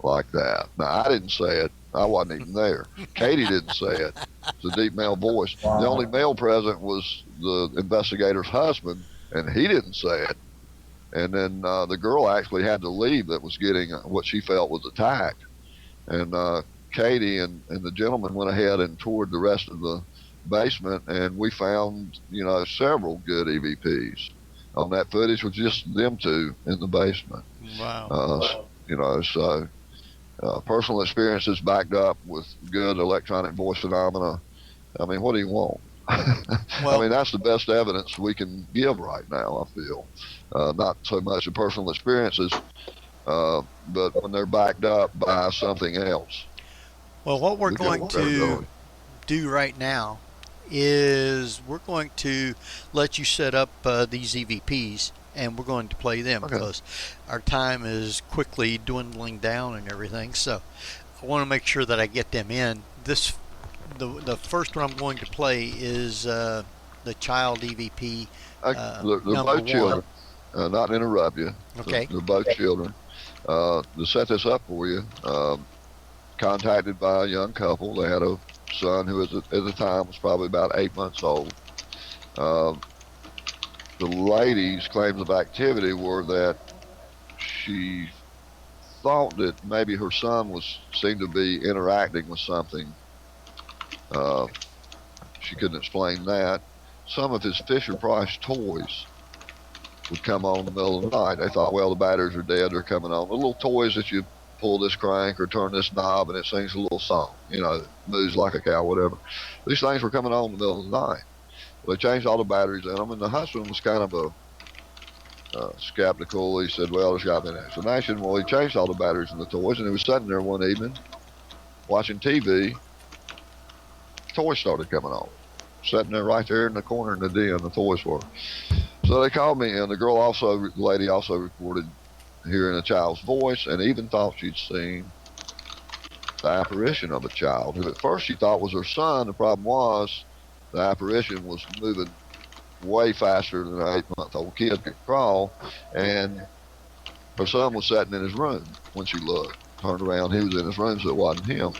like that. Now, I didn't say it. I wasn't even there. Katie didn't say it. It's a deep male voice. Wow. The only male present was the investigator's husband, and he didn't say it. And then the girl actually had to leave that was getting what she felt was attacked. And Katie and the gentleman went ahead and toured the rest of the basement, and we found, you know, several good EVPs on that footage with just them two in the basement. Wow. You know, so personal experiences backed up with good electronic voice phenomena. I mean, what do you want? Well, I mean, that's the best evidence we can give right now, I feel. Not so much the personal experiences, but when they're backed up by something else. Well, what we're going to do right now is we're going to let you set up these EVPs, and we're going to play them because our time is quickly dwindling down and everything. So I want to make sure that I get them in. The first one I'm going to play is the child EVP. They're both children. Not to interrupt you. Okay. They're both children. To set this up for you, contacted by a young couple. They had a son who at the time was probably about 8 months old. The lady's claims of activity were that she thought that maybe her son seemed to be interacting with something. She couldn't explain that. Some of his Fisher-Price toys would come on in the middle of the night. They thought, well, the batteries are dead, they're coming on. The little toys that you pull this crank or turn this knob and it sings a little song, you know, moves like a cow, whatever. These things were coming on in the middle of the night. Well, they changed all the batteries in them, and the husband was kind of skeptical. He said, well, there's got to be an explanation. Well, he changed all the batteries in the toys, and he was sitting there one evening watching TV. Toys started coming on. Sitting there right there in the corner in the den, the toys were. So they called me, and the lady also reported hearing a child's voice and even thought she'd seen the apparition of a child, who at first she thought was her son. The problem was the apparition was moving way faster than an 8-month-old kid could crawl, and her son was sitting in his room when she looked. Turned around, he was in his room, so it wasn't him.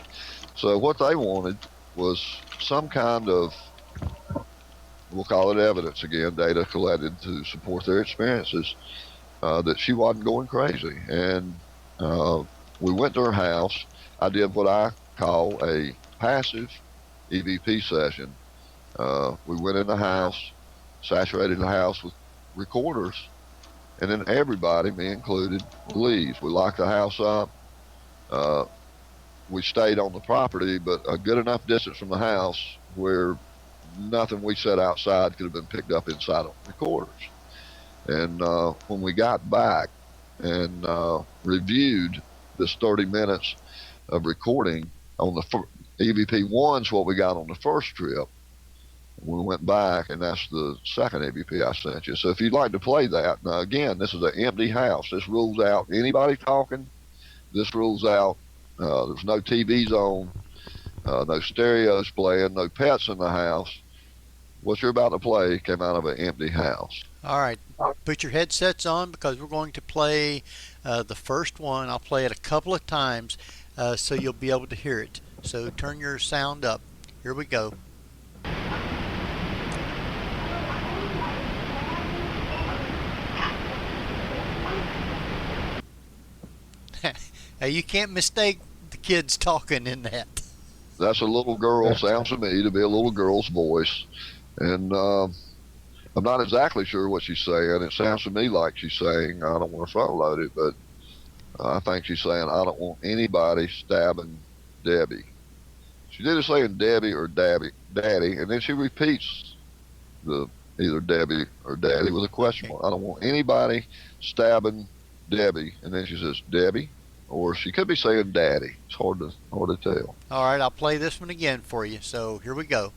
So what they wanted was some kind of, we'll call it evidence again, data collected to support their experiences, that she wasn't going crazy. And we went to her house. I did what I call a passive EVP session. We went in the house, saturated the house with recorders, and then everybody, me included, leaves. We locked the house up. We stayed on the property, but a good enough distance from the house where nothing we said outside could have been picked up inside of recorders. And when we got back and reviewed this 30 minutes of recording on the EVP 1's what we got on the first trip, we went back, and that's the second EVP I sent you. So if you'd like to play that, now again, this is an empty house. This rules out anybody talking. This rules out, there's no TVs on, no stereos playing, no pets in the house. What you're about to play came out of an empty house. All right, put your headsets on because we're going to play the first one. I'll play it a couple of times so you'll be able to hear it. So turn your sound up. Here we go. You can't mistake the kids talking in that. That's a little girl, sounds to me to be a little girl's voice. And I'm not exactly sure what she's saying. It sounds to me like she's saying, I don't want to front load it, but I think she's saying, I don't want anybody stabbing Debbie. She's either saying Debbie or Daddy, and then she repeats the either Debbie or Daddy with a question mark. I don't want anybody stabbing Debbie, and then she says Debbie, or she could be saying Daddy. It's hard to tell. All right, I'll play this one again for you. So here we go.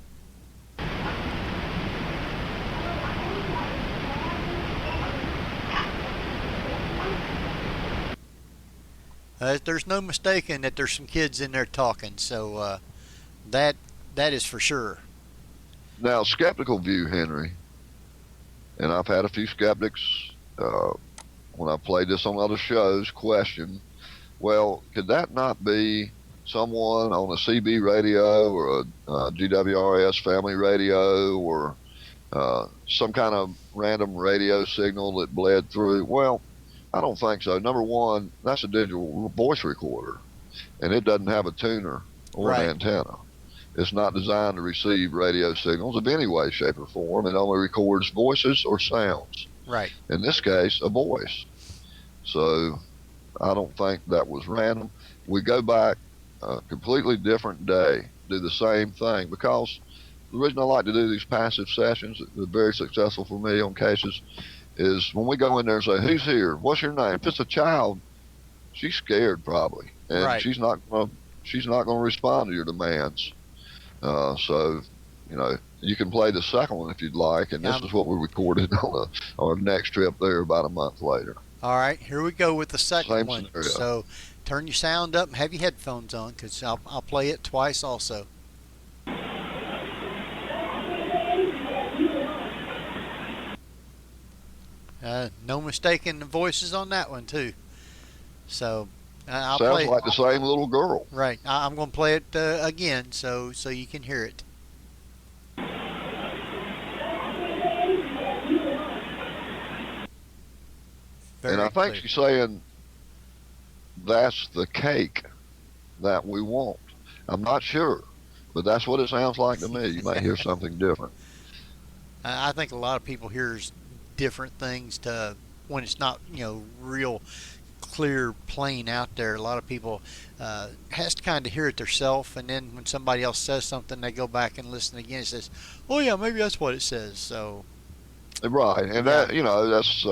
There's no mistaking that there's some kids in there talking, so that is for sure. Now, skeptical view, Henry, and I've had a few skeptics when I played this on other shows question, well, could that not be someone on a CB radio or a GWRS family radio or some kind of random radio signal that bled through? Well, I don't think so. Number one, that's a digital voice recorder, and it doesn't have a tuner or an antenna. It's not designed to receive radio signals of any way, shape, or form. It only records voices or sounds. Right. In this case, a voice. So I don't think that was random. We go back a completely different day, do the same thing, because the reason I like to do these passive sessions, they're very successful for me on cases, is when we go in there and say, who's here? What's your name? If it's a child, she's scared probably, and she's not going to respond to your demands. So, you can play the second one if you'd like, and this is what we recorded on our next trip there about a month later. All right, here we go with the second one. Scenario. So turn your sound up and have your headphones on, because I'll play it twice also. No mistaking the voices on that one too. So I'll Sounds play like the same little girl. Right. I'm going to play it again so you can hear it. And I think she's saying that's the cake that we want. I'm not sure, but that's what it sounds like to me. You might hear something different. I think a lot of people hears different things when it's not, real clear, plain out there. A lot of people has to kind of hear it themselves, and then when somebody else says something, they go back and listen again and says, oh yeah, maybe that's what it says. So right, and that that's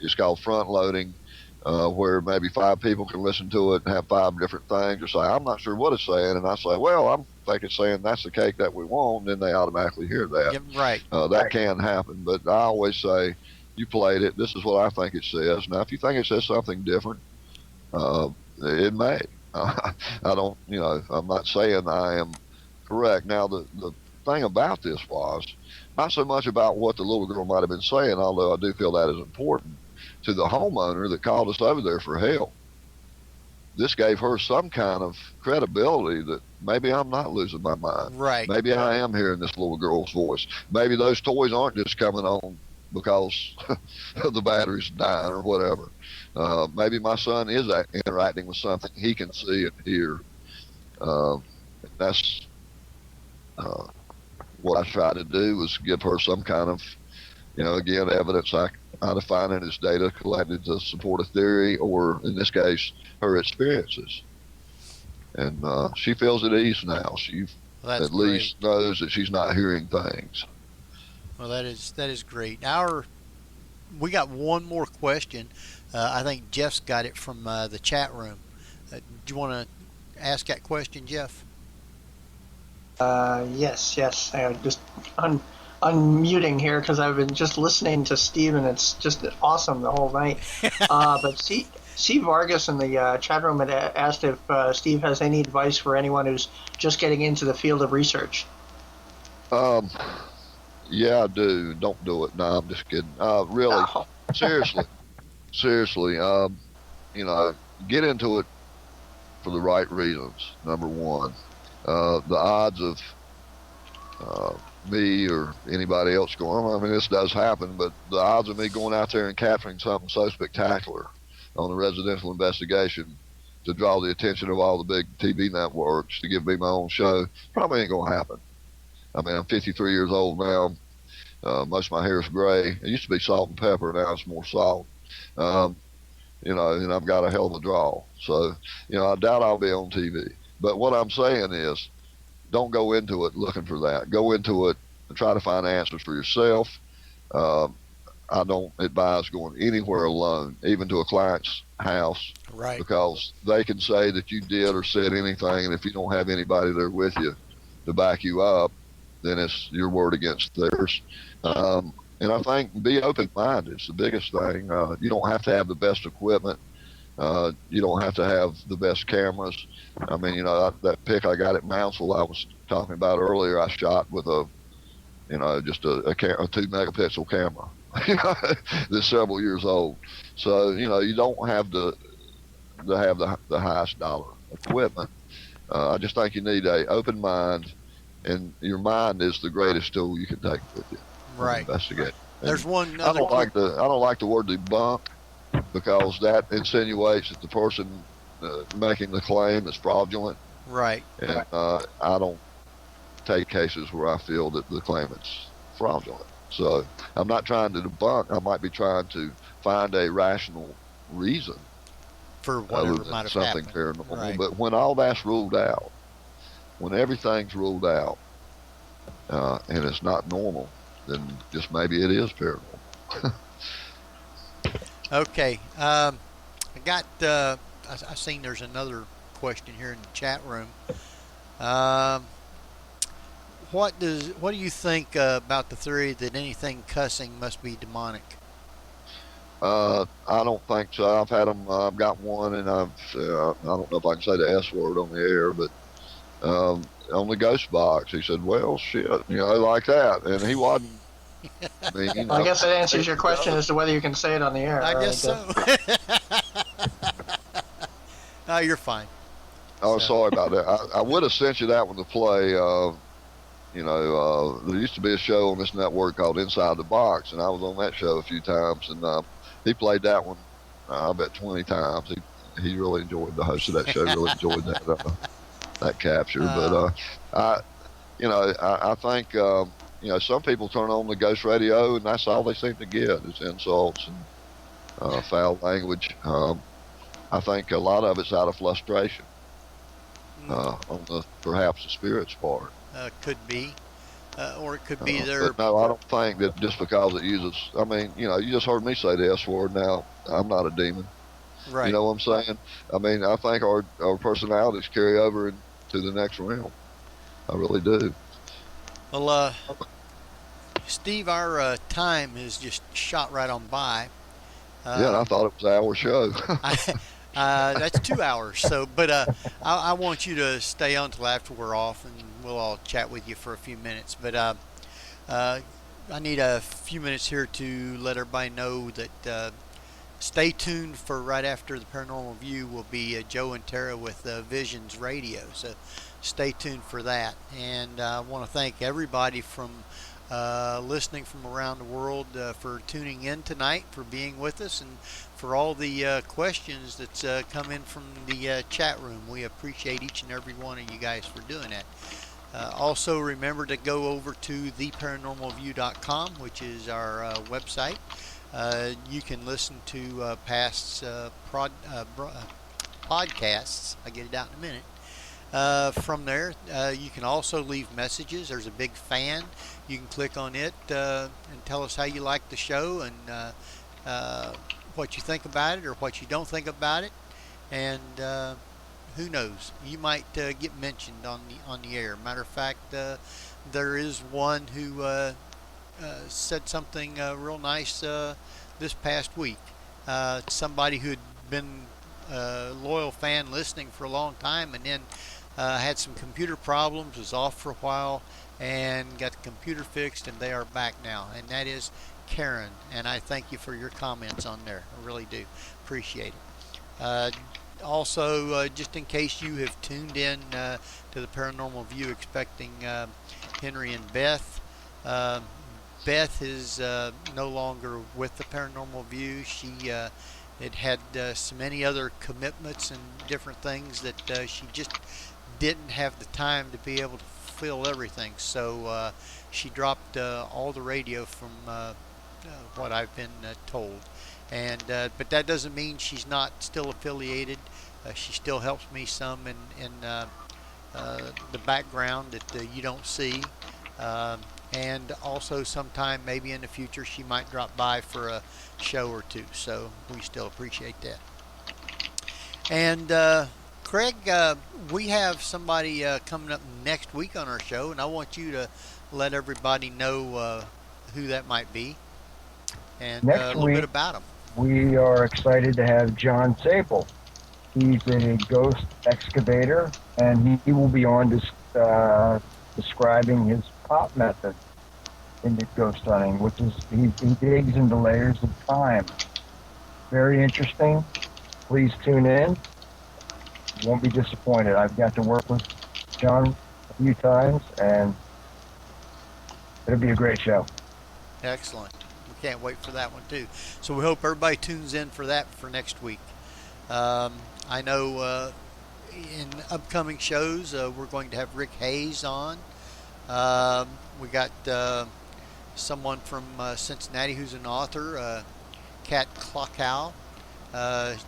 it's called front loading, where maybe 5 people can listen to it and have 5 different things, or say I'm not sure what it's saying, and I say, well, I'm think it's saying that's the cake that we want, and then they automatically hear that. Yeah, right. That can happen, but I always say, you played it, this is what I think it says. Now, if you think it says something different, it may. I don't, I'm not saying I am correct. Now, the thing about this was, not so much about what the little girl might have been saying, although I do feel that is important, to the homeowner that called us over there for help. This gave her some kind of credibility that maybe I'm not losing my mind. Right. Maybe I am hearing this little girl's voice. Maybe those toys aren't just coming on because the battery's dying or whatever. Maybe my son is interacting with something he can see and hear. That's what I try to do, was give her some kind of, again, evidence. I define it as data collected to support a theory, or in this case, her experiences. And she feels at ease now. She at least knows that she's not hearing things. Well, that is great. We got one more question. I think Jeff's got it from the chat room. Do you want to ask that question, Jeff? Yes. I'm just unmuting here because I've been just listening to Steve, and it's just awesome the whole night. But Steve Vargas in the chat room had asked if Steve has any advice for anyone who's just getting into the field of research. Yeah, I do. Don't do it. No, I'm just kidding. Really, no. seriously, get into it for the right reasons. Number one, the odds of me or anybody else going, this does happen, but the odds of me going out there and capturing something so spectacular on a residential investigation to draw the attention of all the big TV networks to give me my own show probably ain't going to happen. I'm 53 years old now. Most of my hair is gray. It used to be salt and pepper. Now it's more salt. and I've got a hell of a draw. So, I doubt I'll be on TV. But what I'm saying is, don't go into it looking for that. Go into it and try to find answers for yourself. I don't advise going anywhere alone, even to a client's house, Right. because they can say that you did or said anything, and if you don't have anybody there with you to back you up, then it's your word against theirs. And I think be open-minded is the biggest thing. You don't have to have the best equipment. You don't have to have the best cameras. I mean, that pic I got at Moundsville I was talking about earlier, I shot with just a 2-megapixel camera that's several years old. So, you don't have to have the highest dollar equipment. I just think you need a open mind, and your mind is the greatest tool you can take with you. Right. Investigate. There's And one I other. don't like the word debunk, because that insinuates that the person making the claim is fraudulent. Right. And I don't take cases where I feel that the claimant's fraudulent. So I'm not trying to debunk. I might be trying to find a rational reason For other whatever than might have something happened. paranormal. Right. But when all that's ruled out, when everything's ruled out, and it's not normal, then just maybe it is paranormal. Okay. I got. I seen there's another question here in the chat room. What do you think about the theory that anything cussing must be demonic? I don't think so. I've had them. I've got one, and I don't know if I can say the S word on the air, but on the ghost box, he said, "Well, shit," like that, and he wasn't. I guess that answers your question as to whether you can say it on the air. I right? guess so. No, you're fine. Oh, sorry about that. I would have sent you that one to play. There used to be a show on this network called Inside the Box, and I was on that show a few times, and he played that one, I bet 20 times. He really enjoyed the host of that show. Really enjoyed that capture. But I think some people turn on the ghost radio, and that's all they seem to get is insults and foul language. I think a lot of it's out of frustration on perhaps the spirit's part. Could be. Or it could be But no, I don't think that just because it uses, I mean, you just heard me say the S word now. I'm not a demon. Right. You know what I'm saying? I mean, I think our personalities carry over into the next realm. I really do. Well, Steve, our time has just shot right on by. Yeah, and I thought it was our show. That's 2 hours. So, but I want you to stay on till after we're off, and we'll all chat with you for a few minutes. But I need a few minutes here to let everybody know that stay tuned for right after the Paranormal View will be Joe and Tara with Visions Radio. So stay tuned for that. And I want to thank everybody from listening from around the world for tuning in tonight, for being with us, and for all the questions that's come in from the chat room. We appreciate each and every one of you guys for doing that. Also, remember to go over to theparanormalview.com, which is our website. You can listen to past podcasts. I'll get it out in a minute. From there, you can also leave messages. There's a big fan. You can click on it and tell us how you like the show and what you think about it or what you don't think about it. And who knows? You might get mentioned on the air. Matter of fact, there is one who said something real nice this past week. Somebody who had been a loyal fan listening for a long time, and then had some computer problems, was off for a while, and got the computer fixed, and they are back now. And that is Karen, and I thank you for your comments on there. I really do appreciate it. Also, just in case you have tuned in to the Paranormal View expecting Henry and Beth, Beth is no longer with the Paranormal View. She had so many other commitments and different things that she just didn't have the time to be able to fulfill everything. So she dropped all the radio from what I've been told. And but that doesn't mean she's not still affiliated. She still helps me some in the background that you don't see. And also sometime maybe in the future she might drop by for a show or two. So we still appreciate that. And Craig, we have somebody coming up next week on our show, and I want you to let everybody know who that might be and a little bit about him. We are excited to have John Sable. He's a ghost excavator, and he will be on describing his pop method into ghost hunting, which is he digs into layers of time. Very interesting. Please tune in. You won't be disappointed. I've got to work with John a few times, and it'll be a great show. Excellent. We can't wait for that one too. So we hope everybody tunes in for that for next week. I know in upcoming shows we're going to have Rick Hayes on. We got someone from Cincinnati who's an author, Kat Klockow.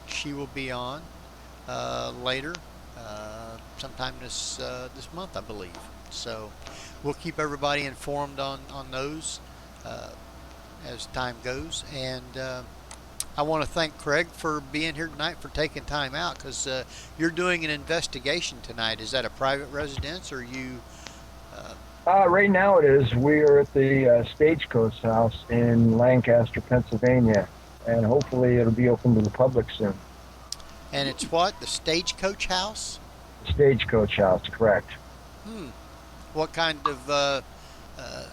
She will be on later, sometime this month, I believe. So we'll keep everybody informed on those as time goes. And I want to thank Craig for being here tonight, for taking time out, because you're doing an investigation tonight. Is that a private residence, or you? Right now it is. We are at the Stagecoach House in Lancaster, Pennsylvania, and hopefully it'll be open to the public soon. And it's what? The Stagecoach House? Stagecoach House, correct. What kind of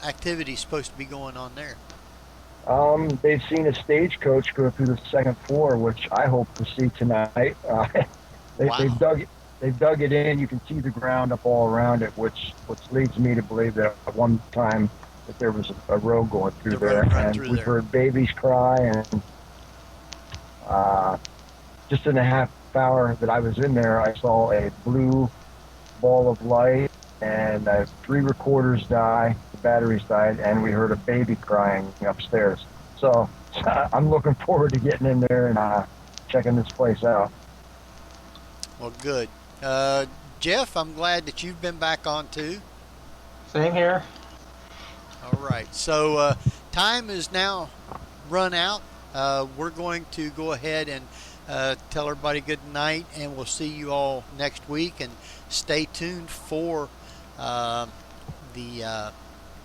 activity is supposed to be going on there? They've seen a stagecoach go through the second floor, which I hope to see tonight. Wow. They've dug it in. You can see the ground up all around it, which leads me to believe that at one time that there was a road going through there, and we've heard babies cry, and just in a half hour that I was in there, I saw a blue ball of light, and 3 recorders die, the batteries died, and we heard a baby crying upstairs. So I'm looking forward to getting in there and checking this place out. Well, good. Jeff, I'm glad that you've been back on too. Same here. All right. So time is now run out. We're going to go ahead and tell everybody good night, and we'll see you all next week. And stay tuned for the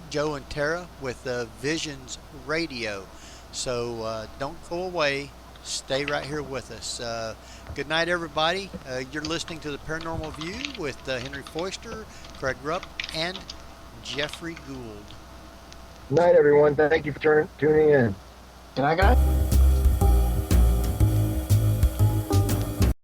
Joe and Tara with Visions Radio. So don't go away. Stay right here with us. Good night, everybody. You're listening to the Paranormal View with Henry Foister, Craig Rupp, and Jeffrey Gould. Good night, everyone. Thank you for tuning in. Good night, guys.